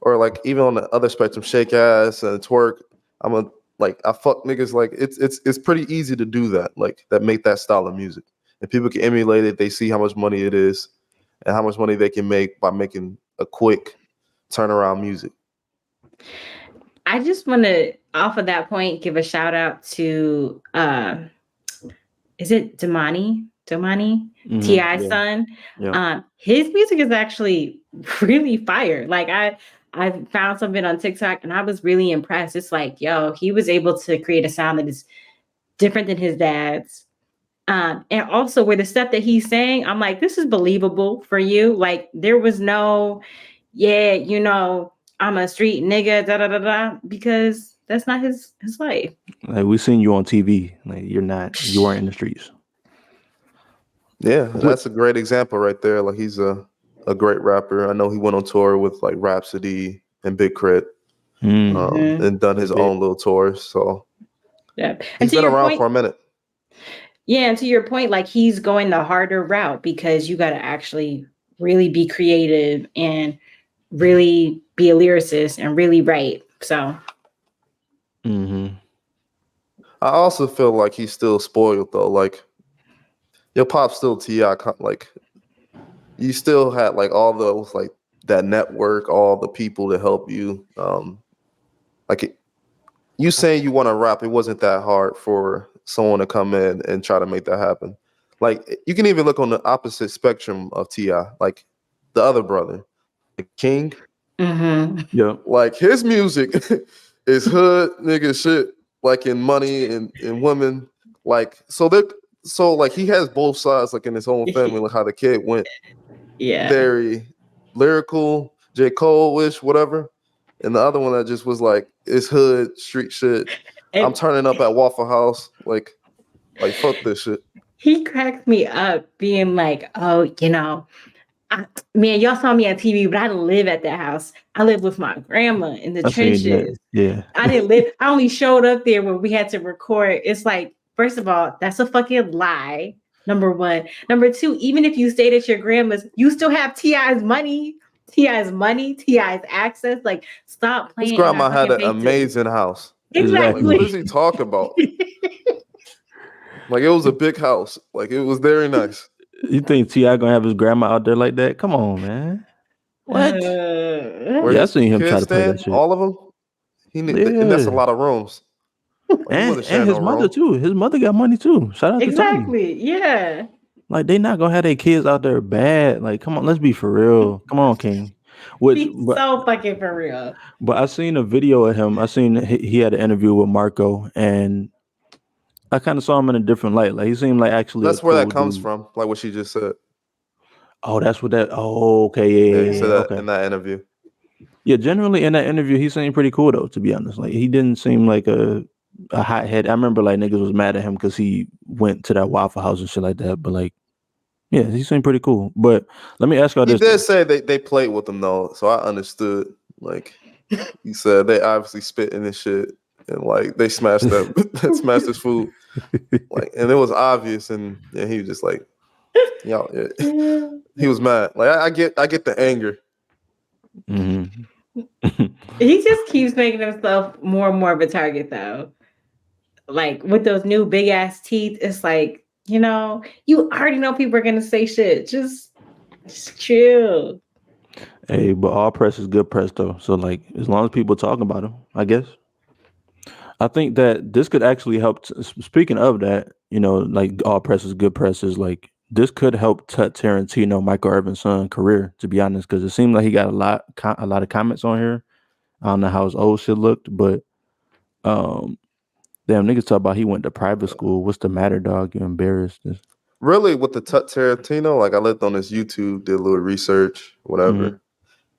or like even on the other spectrum, shake ass and twerk. I fuck niggas. Like, it's pretty easy to do that. Like, that make that style of music, and people can emulate it. They see how much money it is and how much money they can make by making a quick turnaround music. I just want to, off of that point, give a shout out to is it Damani? T.I.'s son. Yeah. His music is actually really fire. Like, I found something on TikTok and I was really impressed. It's like, he was able to create a sound that is different than his dad's. And also with the stuff that he's saying, I'm like, this is believable for you. Like there was no, yeah, I'm a street nigga, da da da da, because that's not his life. Like we seen you on TV. Like you weren't in the streets. Yeah, that's a great example right there. Like he's a great rapper. I know he went on tour with like Rhapsody and Big Crit, and done his own little tours. So yeah, he's been around for a minute. Yeah, and to your point, like he's going the harder route because you got to actually really be creative and really be a lyricist and really write. So, I also feel like he's still spoiled though. Like your pop still T.I. Like you still had like all those like that network, all the people to help you. You saying you want to rap, it wasn't that hard for someone to come in and try to make that happen. Like you can even look on the opposite spectrum of T.I., like the other brother, like King. Yeah, like his music is hood nigga shit, like in money and women. Like so like he has both sides, like in his own family, like how the kid went very lyrical, J. Cole-ish, whatever. And the other one that just was like, it's hood, street shit. I'm turning up at Waffle House. Like fuck this shit. He cracked me up being like, oh, man, y'all saw me on TV, but I didn't live at that house. I lived with my grandma in the trenches. Yeah. I only showed up there when we had to record. It's like, first of all, that's a fucking lie. Number one. Number two, even if you stayed at your grandma's, you still have T.I.'s money. T.I.'s access. Like, stop playing. His grandma had an amazing house. Exactly. Like, what is he talking about? Like, it was a big house. Like, it was very nice. You think T.I. gonna have his grandma out there like that? Come on, man. What? I seen him try to play that shit. All of them. And that's a lot of rooms. Like, and his mother too. His mother got money too. Shout out to Tony. Exactly. Yeah. Like they not gonna have their kids out there bad. Like, come on, let's be for real. Come on, King. So fucking for real. But I seen a video of him. I seen he had an interview with Marco, and I kind of saw him in a different light. Like he seemed like actually. That's where that comes from. Like what she just said. Oh, that's what that. Oh, okay, yeah. He said that in that interview. Yeah, generally in that interview, he seemed pretty cool though. To be honest, like he didn't seem like a hothead. I remember like niggas was mad at him because he went to that Waffle House and shit like that. But like, yeah, he seemed pretty cool. But let me ask y'all this. He did say they played with him though, so I understood. Like he said, they obviously spit in his shit and like they smashed smashed his food. Like, and it was obvious, and he was just like, yo, he was mad. Like I get the anger. He just keeps making himself more and more of a target though. Like with those new big ass teeth, it's like, you already know people are gonna say shit. Just chill. Hey, but all press is good press though. So like as long as people talk about him, I guess. I think that this could actually help. Speaking of that, like all press is good press is like this could help Tut Tarantino, Michael Irvin's son, career. To be honest, because it seemed like he got a lot of comments on here. I don't know how his old shit looked, but damn niggas talk about he went to private school. What's the matter, dog? You embarrassed? Really, with the Tut Tarantino, like I looked on his YouTube, did a little research, whatever.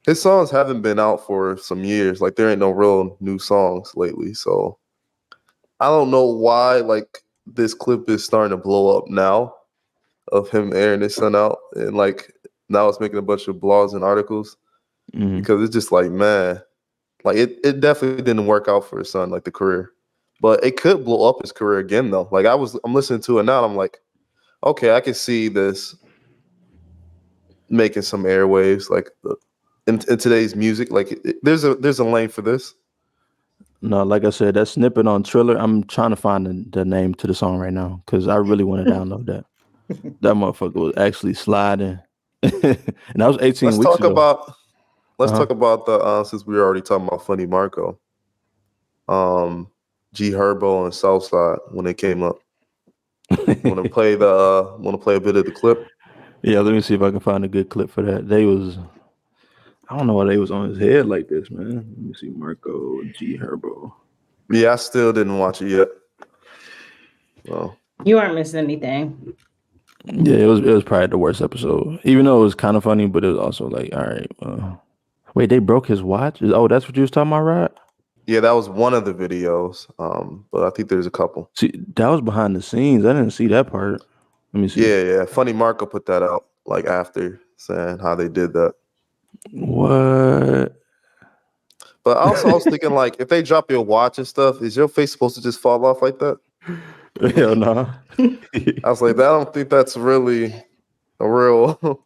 His songs haven't been out for some years. Like there ain't no real new songs lately. So I don't know why like this clip is starting to blow up now of him airing his son out. And like now it's making a bunch of blogs and articles because it's just like, man, like it definitely didn't work out for his son, like the career. But it could blow up his career again though. Like I'm listening to it now and I'm like, okay, I can see this making some airwaves like in today's music. Like there's a lane for this. No, like I said, that snippet on Triller, I'm trying to find the name to the song right now because I really want to download that. That motherfucker was actually sliding. And that was 18 weeks ago. Let's talk about the since we were already talking about Funny Marco. G Herbo and Southside when they came up. Want to play a bit of the clip? Yeah, let me see if I can find a good clip for that. I don't know why they was on his head like this, man. Let me see, Marco G Herbo. Yeah, I still didn't watch it yet. Well, You aren't missing anything. Yeah, it was probably the worst episode. Even though it was kind of funny, but it was also like, all right, wait, they broke his watch? Oh, that's what you was talking about, right? Yeah, that was one of the videos. But I think there's a couple. See, that was behind the scenes. I didn't see that part. Let me see. Yeah. Funny Marco put that out like after saying how they did that. What? But also I was thinking like if they drop your watch and stuff, is your face supposed to just fall off like that? Hell no. I was like, I don't think that's really a real.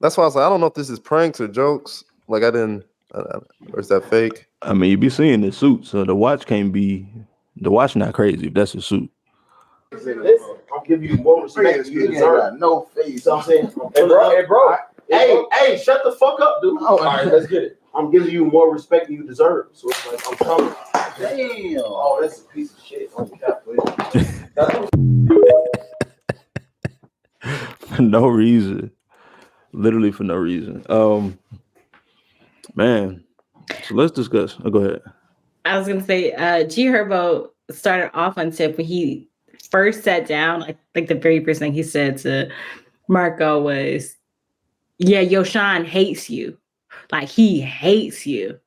That's why I was like, I don't know if this is pranks or jokes. Like I didn't, or is that fake? I mean, you be seeing the suit, so the watch can't be. The watch not crazy if that's a suit. I'll give you more respect. You deserve no face. You know what I'm saying? Hey, bro. Hey, shut the fuck up, dude. All right, let's get it. I'm giving you more respect than you deserve. So it's like, I'm coming. Damn. Oh, that's a piece of shit. For no reason. Literally for no reason. Man. So let's discuss. Go ahead. I was gonna say, G Herbo started off on tip when he first sat down. Like the very first thing he said to Marco was, "Yeah, Yoshan hates you. Like he hates you."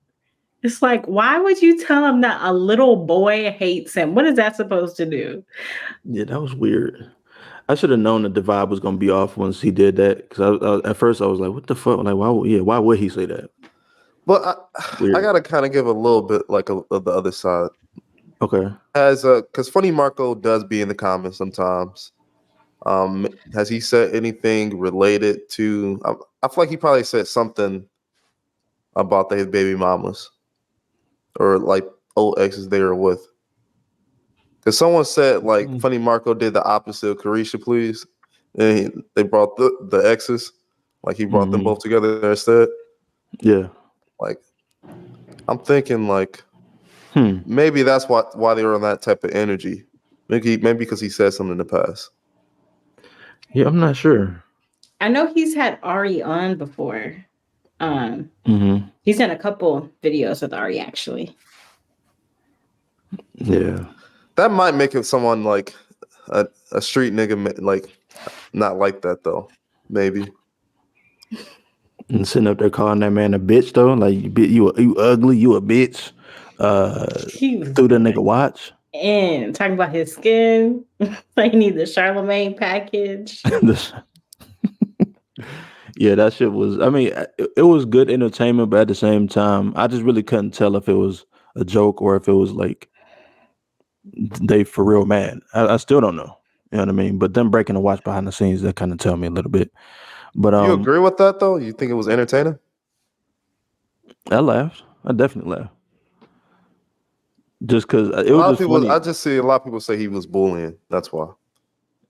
It's like, why would you tell him that a little boy hates him? What is that supposed to do? Yeah, that was weird. I should have known that the vibe was gonna be off once he did that. Because at first I was like, "What the fuck?" Like, why would he say that? But I gotta kind of give a little bit like of the other side. Okay. Because Funny Marco does be in the comments sometimes. Has he said anything related to? I feel like he probably said something about his baby mamas or like old exes they were with. Because someone said like Funny Marco did the opposite of Carisha, please, and they brought the exes, like he brought them both together instead. Yeah. Like I'm thinking like maybe that's why they were on that type of energy. Maybe because he said something in the past. Yeah, I'm not sure. I know he's had Ari on before. He's done a couple videos with Ari actually. Yeah. That might make it someone like a street nigga, like not like that though. Maybe. And sitting up there calling that man a bitch though, like you ugly, you a bitch. Through the nigga watch. And talking about his skin, like he needs the Charlemagne package. Yeah, that shit was. I mean, it was good entertainment, but at the same time, I just really couldn't tell if it was a joke or if it was like they for real mad. I still don't know. You know what I mean? But them breaking the watch behind the scenes, that kind of tell me a little bit. But you agree with that though? You think it was entertaining? I laughed. I definitely laughed. Just because it a lot was of people. funny. I just see a lot of people say he was bullying. That's why.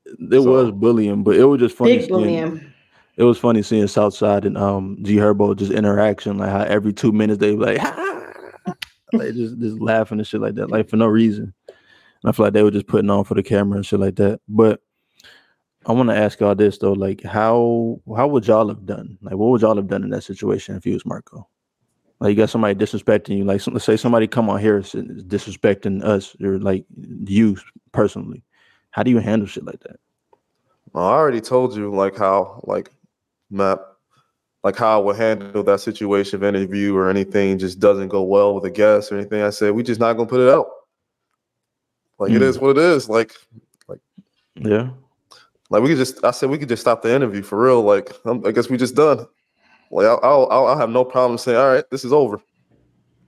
It was bullying, but it was just funny. Big bullying. It was funny seeing Southside and G Herbo just interaction, like how every 2 minutes they were like, like just laughing and shit like that, like for no reason. And I feel like they were just putting on for the camera and shit like that. But I want to ask y'all this though, like how would y'all have done? Like what would y'all have done in that situation if you was Marco? Like you got somebody disrespecting you, like let's say somebody come on here is disrespecting us or like you personally. How do you handle shit like that? Well, I already told you how I would handle that situation if an interview or anything just doesn't go well with a guest or anything. I said we just not gonna put it out. Like it is what it is. Like yeah. Like I said we could just stop the interview for real. Like I guess we just done. Like I'll have no problem saying, all right, this is over.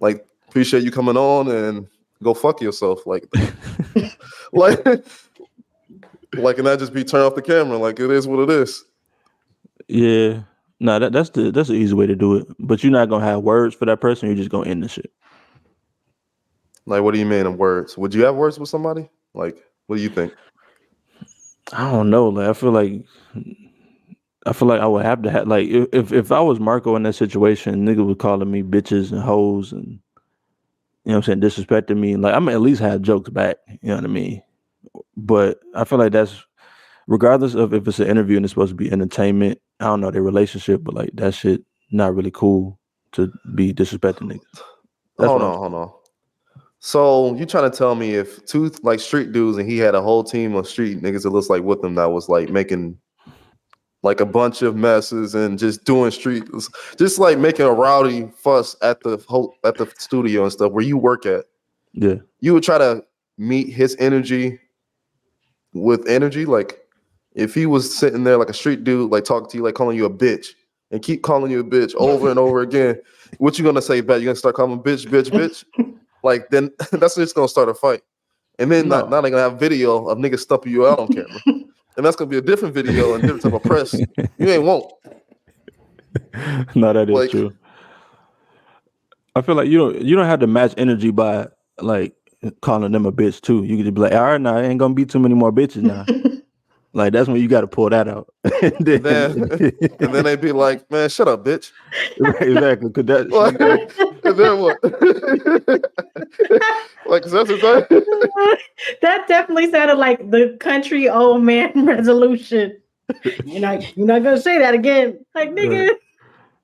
Like appreciate you coming on and go fuck yourself. Like like and that just be turn off the camera. Like it is what it is. Yeah. No, that's the easy way to do it. But you're not gonna have words for that person. You're just gonna end the shit. Like, what do you mean in words? Would you have words with somebody? Like, what do you think? I don't know. Like, I feel like I would have to have like if I was Marco in that situation, nigga was calling me bitches and hoes and you know what I'm saying, disrespecting me. Like I'm at least have jokes back. You know what I mean? But I feel like that's regardless of if it's an interview and it's supposed to be entertainment. I don't know their relationship, but like that shit not really cool to be disrespecting niggas. Hold on. So you trying to tell me if two like street dudes and he had a whole team of street niggas it looks like with him that was like making like a bunch of messes and just doing just like making a rowdy fuss at the studio and stuff where you work at. Yeah. You would try to meet his energy with energy. Like if he was sitting there like a street dude, like talking to you, like calling you a bitch and keep calling you a bitch over and over again, what you gonna say back? You gonna start calling him bitch? Like then that's just gonna start a fight. And then now they're gonna have video of niggas stumping you out on camera. And that's gonna be a different video and different type of press. You ain't won't. No, that is Like- true. I feel like you don't have to match energy by like calling them a bitch too. You could just be like, all right, now ain't gonna be too many more bitches now. Like that's when you got to pull that out. And then they'd be like, man, shut up, bitch. Right, exactly. Could that? And then what? Like that's exactly. That definitely sounded like the country old man resolution. You're not gonna say that again. Like nigga.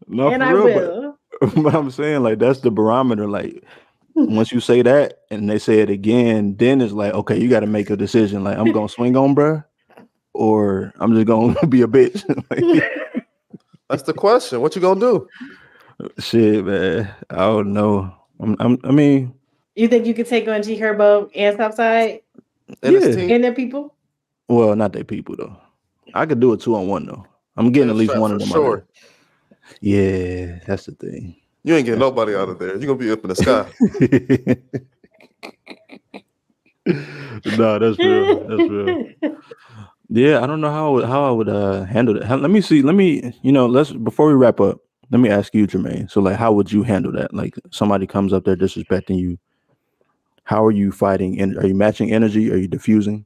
No, And for I real, will. But I'm saying like that's the barometer. Like once you say that and they say it again, then it's like, okay, you got to make a decision. Like I'm gonna swing on bruh, or I'm just gonna be a bitch. Like, That's the question. What you gonna do? shit, man. I don't know. I mean, You think you could take on G Herbo and Southside And Yeah. his team? and their people? well, not they people though. I could do a 2-on-1 though. I'm getting at least Strap one for of them. sure. Out of there. Yeah, that's the thing. You ain't getting nobody out of there. You're gonna be up in the sky. No, that's real. That's real. Yeah, I don't know how I would handle that. Let me see. Let's before we wrap up. Let me ask you, Jermayne. So, like, how would you handle that? Like, somebody comes up there disrespecting you. How are you fighting? Are you matching energy? Are you diffusing?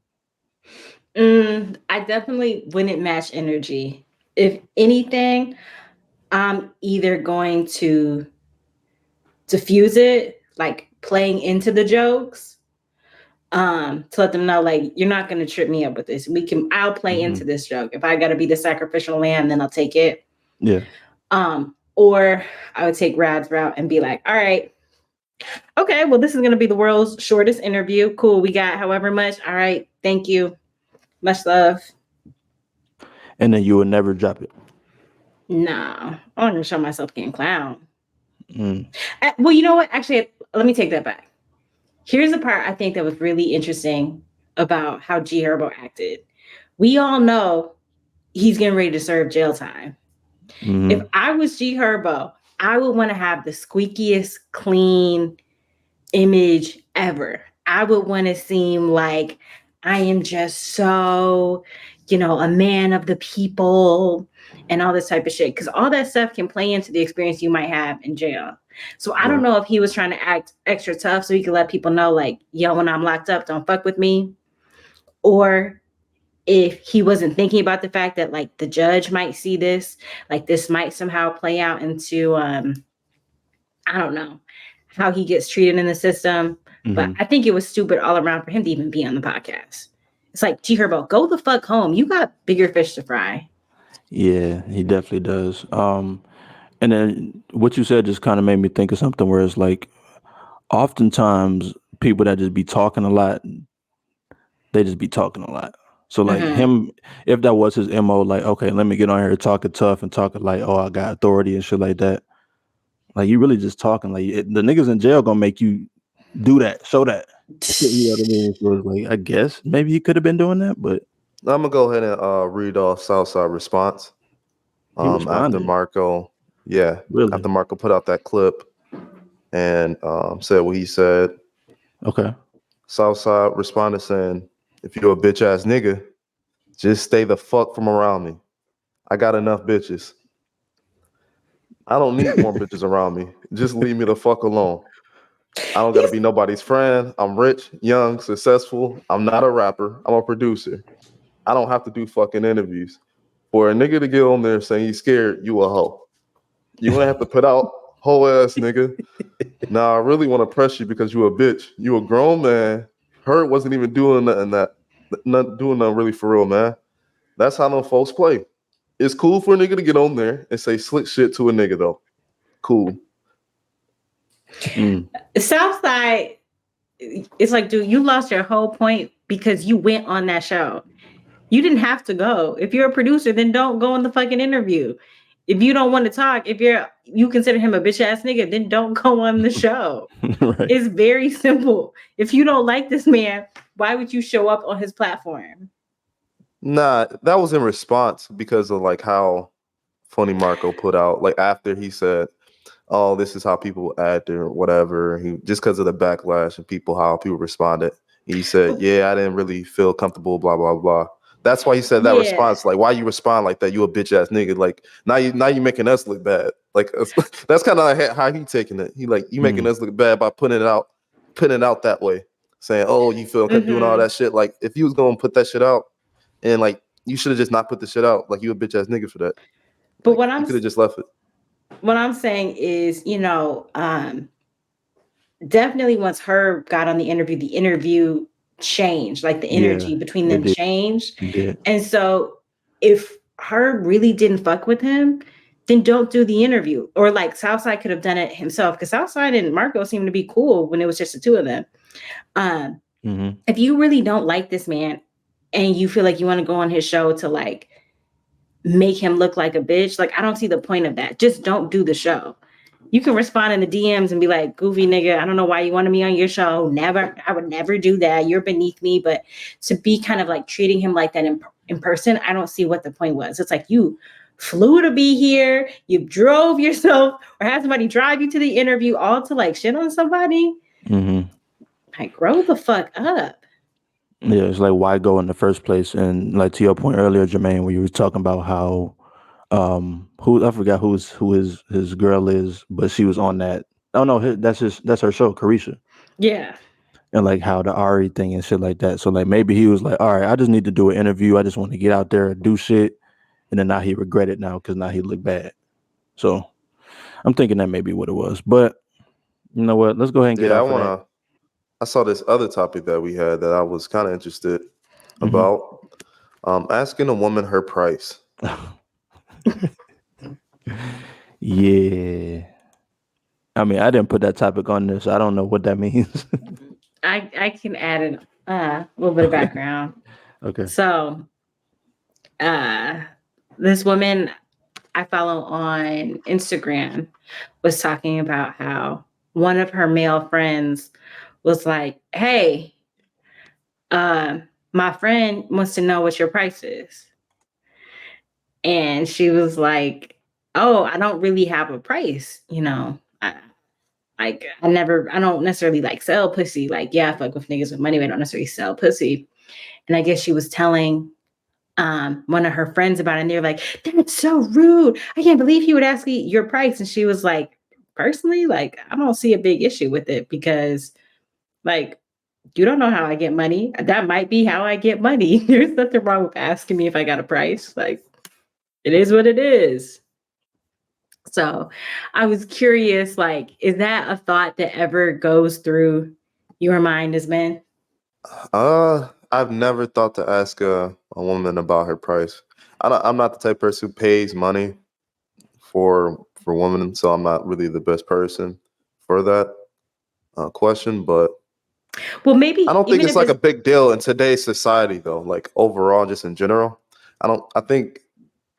I definitely wouldn't match energy. If anything, I'm either going to diffuse it, like playing into the jokes, to let them know, like, you're not going to trip me up with this. I'll play into this joke. If I got to be the sacrificial lamb, then I'll take it. Yeah. Or I would take Rad's route and be like, all right, okay, well, this is going to be the world's shortest interview. Cool. We got however much. All right. Thank you. Much love. And then you would never drop it. Nah, I'm not gonna show myself getting clown. Mm. Well, you know what? Actually, let me take that back. Here's the part I think that was really interesting about how G Herbo acted. We all know he's getting ready to serve jail time. Mhm. If I was G Herbo, I would want to have the squeakiest clean image ever. I would want to seem like I am just so, a man of the people and all this type of shit. Because all that stuff can play into the experience you might have in jail. So I don't know if he was trying to act extra tough so he could let people know, like, yo, when I'm locked up, don't fuck with me. Or if he wasn't thinking about the fact that, like, the judge might see this, like, this might somehow play out into, I don't know, how he gets treated in the system. But I think it was stupid all around for him to even be on the podcast. It's like, G Herbo, go the fuck home. You got bigger fish to fry. Yeah, he definitely does. And then what you said just kind of made me think of something where it's like, oftentimes people that just be talking a lot, they just be talking a lot. So like him, if that was his MO, like, okay, let me get on here talking tough and talking like, oh, I got authority and shit like that. Like, you really just talking. Like, the niggas in jail gonna make you do that, show that. You know what I mean? So it's like, I guess maybe he could have been doing that, but I'm gonna go ahead and read off Southside response. After responded? Marco, Really? after Marco put out that clip and said what he said, Okay. Southside responded saying, "If you're a bitch ass nigga, just stay the fuck from around me. I got enough bitches. I don't need more bitches around me. Just leave me the fuck alone. I don't gotta be nobody's friend. I'm rich, young, successful. I'm not a rapper. I'm a producer. I don't have to do fucking interviews. For a nigga to get on there saying he's scared, you a hoe. You gonna have to put out hoe ass nigga. Now I really want to press you because you a bitch. You a grown man. Her wasn't even doing nothing not doing nothing really for real, man. That's how them folks play. It's cool for a nigga to get on there and say slick shit to a nigga though. Cool. Southside it's like, dude, you lost your whole point because you went on that show. You didn't have to go. If you're a producer, then don't go on the fucking interview. If you don't want to talk, if you consider him a bitch ass nigga, then don't go on the show. Right. It's very simple. If you don't like this man, why would you show up on his platform? Nah, that was in response because of like how Funny Marco put out, like after he said, "Oh, this is how people act or whatever." He just because of the backlash and how people responded. He said, "Yeah, I didn't really feel comfortable." Blah blah blah. That's why he said that response. Like, why you respond like that? You a bitch ass nigga. Like now you making us look bad. Like that's kind of like how he taking it. He like you making us look bad by putting it out that way, saying, "Oh, you feel doing all that shit." Like if you was gonna put that shit out, and like you should have just not put the shit out. Like you a bitch ass nigga for that. But like, you could have just left it. What I'm saying is, definitely once Herb got on the interview changed, like the energy between them changed. And so if Herb really didn't fuck with him, then don't do the interview. Or like Southside could have done it himself, because Southside and Marco seemed to be cool when it was just the two of them. If you really don't like this man and you feel like you want to go on his show to like make him look like a bitch, like I don't see the point of that. Just don't do the show. You can respond in the DMs and be like, "Goofy nigga, I don't know why you wanted me on your show. Never, I would never do that. You're beneath me." But to be kind of like treating him like that in person, I don't see what the point was. It's like you flew to be here, you drove yourself, or had somebody drive you to the interview, all to like shit on somebody. Like, grow the fuck up. Yeah, it's like, why go in the first place? And like to your point earlier, Jermayne, where you were talking about how who I forgot who his girl is, but she was on that. Oh no, that's her show, Carisha. Yeah. And like how the Ari thing and shit like that. So like maybe he was like, all right, I just need to do an interview. I just want to get out there and do shit. And then now he regret it now because now he look bad. So I'm thinking that may be what it was. But you know what? Let's go ahead and get off I saw this other topic that we had that I was kind of interested about. Asking a woman her price. Yeah. I mean, I didn't put that topic on this. So I don't know what that means. I can add a little bit of background. Okay. So this woman I follow on Instagram was talking about how one of her male friends was like, "Hey, my friend wants to know what your price is." And she was like, "Oh, I don't really have a price, I don't necessarily like sell pussy. Like, yeah, I fuck with niggas with money, but I don't necessarily sell pussy." And I guess she was telling one of her friends about it, and they're like, "That's so rude. I can't believe he would ask you your price." And she was like, "Personally, like, I don't see a big issue with it because, like, you don't know how I get money. That might be how I get money. There's nothing wrong with asking me if I got a price. Like, it is what it is." So I was curious, like, is that a thought that ever goes through your mind as men? I've never thought to ask a woman about her price. I'm not the type of person who pays money for women, so I'm not really the best person for that question. But well, maybe I don't think it's like a big deal in today's society, though. Like overall, just in general, I think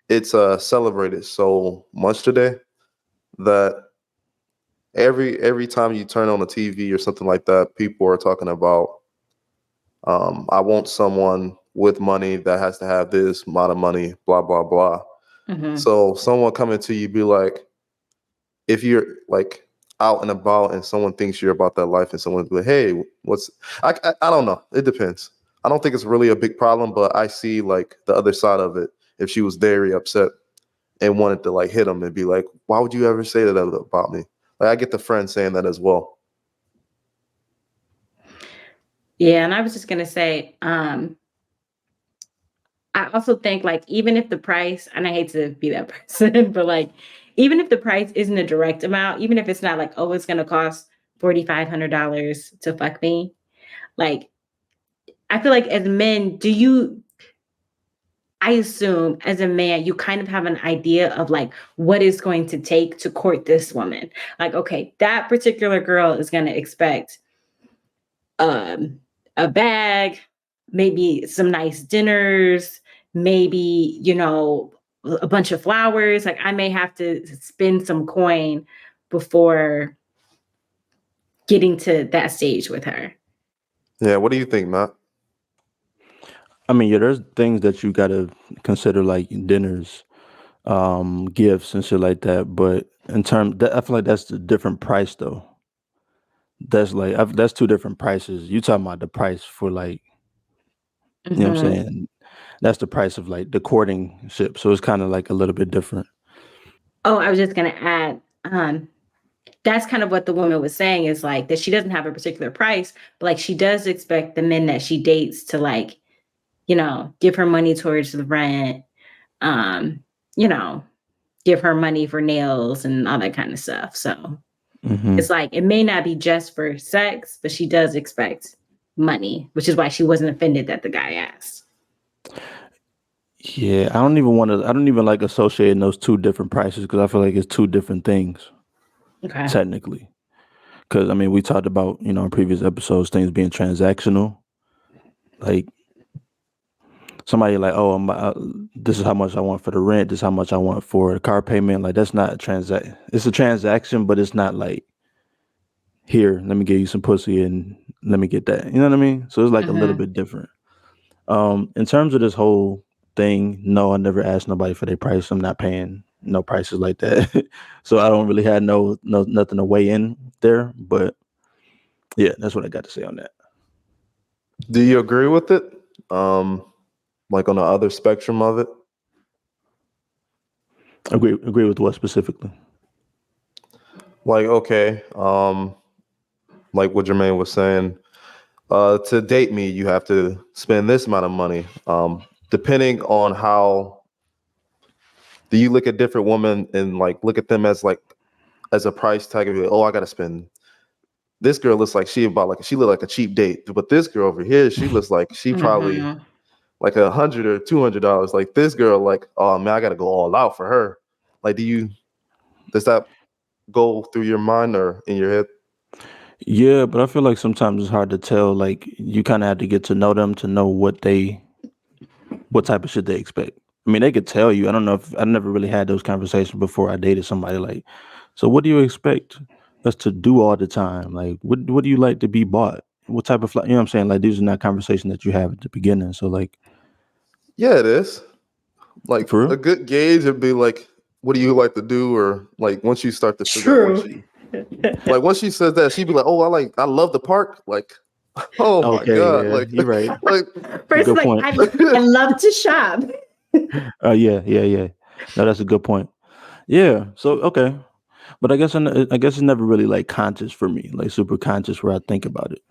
it's celebrated so much today that every time you turn on the TV or something like that, people are talking about, I want someone with money that has to have this amount of money, blah, blah, blah. So someone coming to you be like, if you're like out and about and someone thinks you're about that life and someone's like, "Hey, I don't know. It depends. I don't think it's really a big problem, but I see like the other side of it. If she was very upset and wanted to like hit him and be like, "Why would you ever say that about me?" Like I get the friend saying that as well. Yeah, and I was just gonna say, I also think like even if the price, and I hate to be that person, but like even if the price isn't a direct amount, even if it's not like, "Oh, it's gonna cost $4,500 to fuck me," like I feel like as men, I assume as a man, you kind of have an idea of like what it's going to take to court this woman. Like, okay, that particular girl is going to expect a bag, maybe some nice dinners, maybe, you know, a bunch of flowers. Like I may have to spend some coin before getting to that stage with her. Yeah, what do you think, Matt? I mean, yeah, there's things that you gotta consider like dinners, gifts and shit like that. But in terms, that, I feel like that's a different price though. That's like that's two different prices. You talking about the price for like, you know what I'm saying? That's the price of like the courting ship. So it's kind of like a little bit different. Oh, I was just gonna add, that's kind of what the woman was saying is like that she doesn't have a particular price, but like she does expect the men that she dates to like, you know, give her money towards the rent, you know, give her money for nails and all that kind of stuff. So it's like it may not be just for sex, but she does expect money, which is why she wasn't offended that the guy asked. Yeah, I don't even like associating those two different prices because I feel like it's two different things Okay. technically. Because I mean, we talked about, you know, in previous episodes things being transactional. Like somebody like, oh, this is how much I want for the rent. This is how much I want for the car payment. Like that's not a transaction. It's a transaction, but it's not like, here, let me give you some pussy and let me get that. You know what I mean? So it's like a little bit different. In terms of this whole thing, no, I never asked nobody for their price. I'm not paying no prices like that. So I don't really have no nothing to weigh in there. But yeah, that's what I got to say on that. Do you agree with it? Like on the other spectrum of it? Agree with what specifically? Like, okay, like what Jermaine was saying, to date me, you have to spend this amount of money. Depending on how do you look at different women and like look at them as like as a price tag of like, oh, I gotta spend. This girl looks like she looked like a cheap date, but this girl over here, she looks like she probably like $100 or $200. Like this girl, like, oh man, I gotta go all out for her. Like, does that go through your mind or in your head? Yeah, but I feel like sometimes it's hard to tell. Like you kind of have to get to know them to know what type of shit they expect. I mean, they could tell you. I don't know if I never really had those conversations before I dated somebody. Like, so what do you expect us to do all the time? Like, what do you like to be bought? What type of, you know what I'm saying? Like, these are not conversations that you have at the beginning. So, like, Yeah, it is. Like for real? a good gauge would be like, what do you like to do? Or like once you start to figure out what she like once she says that, she'd be like, oh, I love the park. Like, oh my Okay, God. yeah, Like you're right. like First, Good like point. I love to shop. Yeah. No, that's a good point. Yeah. So, okay. But I guess it's never really like conscious for me, like super conscious where I think about it.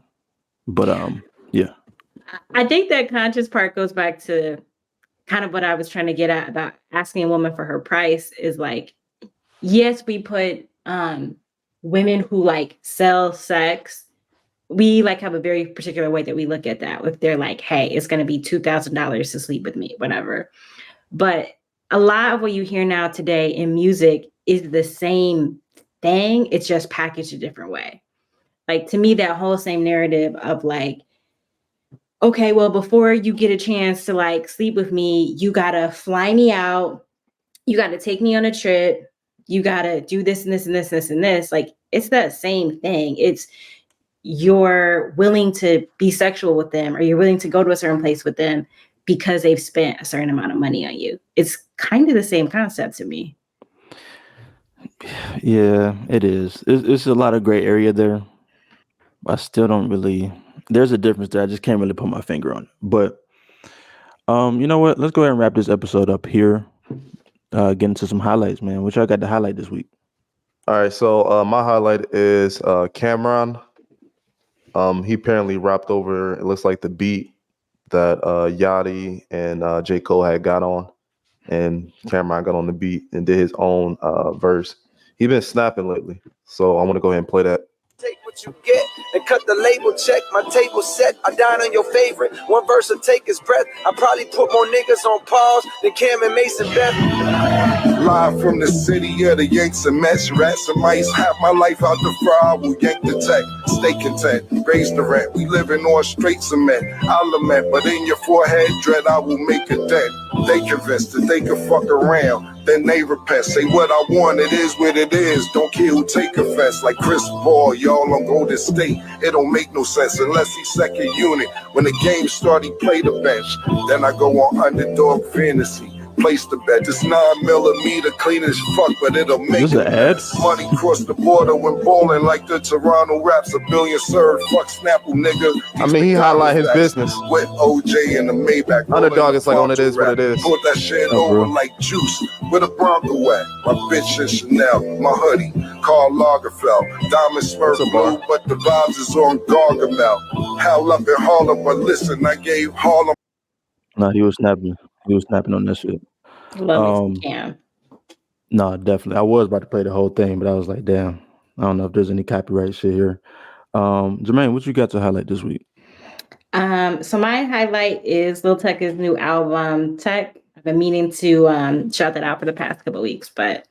But yeah. I think that conscious part goes back to kind of what I was trying to get at about asking a woman for her price is like, yes, we put women who like sell sex. We like have a very particular way that we look at that. If they're like, hey, it's going to be $2,000 to sleep with me, whatever. But a lot of what you hear now today in music is the same thing. It's just packaged a different way. Like to me, that whole same narrative of like, okay, well, before you get a chance to like sleep with me, you gotta fly me out. You gotta take me on a trip. You gotta do this and this and this and this and this. Like it's that same thing. It's you're willing to be sexual with them or you're willing to go to a certain place with them because they've spent a certain amount of money on you. It's kind of the same concept to me. Yeah, it is. It's a lot of gray area there. I still don't really. There's a difference there. I just can't really put my finger on it. But you know what? Let's go ahead and wrap this episode up here. Get into some highlights, man. What y'all got to highlight this week? all right, so my highlight is Camron. He apparently rapped over, it looks like the beat that Yachty and J. Cole had got on. And Camron got on the beat and did his own verse. He's been snapping lately. So I want to go ahead and play that. Take what you get and cut the label check. My table set. I dine on your favorite. One verse will take his breath. I probably put more niggas on pause than Cam and Mason Beth. Live from the city of the Yanks and Mets, rats and mice. Half my life out the fry, I will yank the tech. Stay content, raise the rent. We living on straight cement. I'll lament, but in your forehead dread, I will make a dent. They convinced that they can fuck around, then they repent. Say what I want, it is what it is. Don't care who take offense. Like Chris Paul, y'all on Golden State. It don't make no sense unless he's second unit. When the game start, he play the bench. Then I go on underdog fantasy. Place the bet. This 9mm clean as fuck, but it'll make Is this an ad? money cross the border when bowling like the Toronto Raps. A billion served. Fuck Snapple, nigga. I mean, he highlight his business. With OJ and the Maybach. Underdog is like on it is what it is. Put that shit Oh, over bro. like juice. With a Bronco at. My bitch in Chanel. My hoodie. Karl Lagerfeld. Diamond Smurf What's up, bro? blue, but the vibes is on Gargamel. Hell up in Harlem, but listen, I gave Harlem. Nah, he was snapping. He was snapping on that shit. Love me some Cam. No, definitely. I was about to play the whole thing, but I was like, damn, I don't know if there's any copyright shit here. Jermayne, what you got to highlight this week? So my highlight is Lil Tecca's new album, Tech. I've been meaning to shout that out for the past couple of weeks, but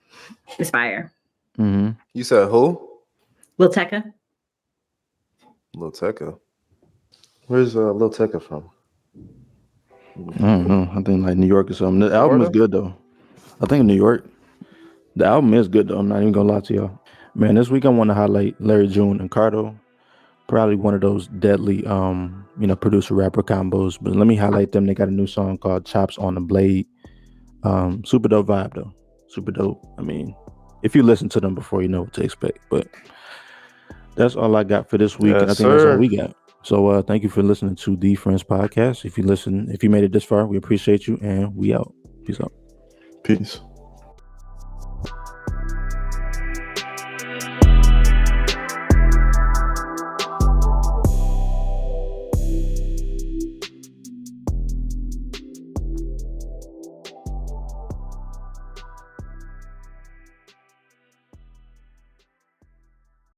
it's fire. Mm-hmm. You said who? Lil Tecca. Lil Tecca. Where's Lil Tecca from? I don't know. I think like New York or something. The album is good though. I think New York. The album is good though. I'm not even gonna lie to y'all. Man, this week I want to highlight Larry June and Cardo. Probably one of those deadly producer rapper combos. But let me highlight them. They got a new song called Chops on the Blade. Super dope vibe though. Super dope. I mean, if you listen to them before, you know what to expect. But that's all I got for this week. Yes, and I think that's all sir. we got. So thank you for listening to The Friends Podcast. If you made it this far, we appreciate you, and we out. Peace out. Peace.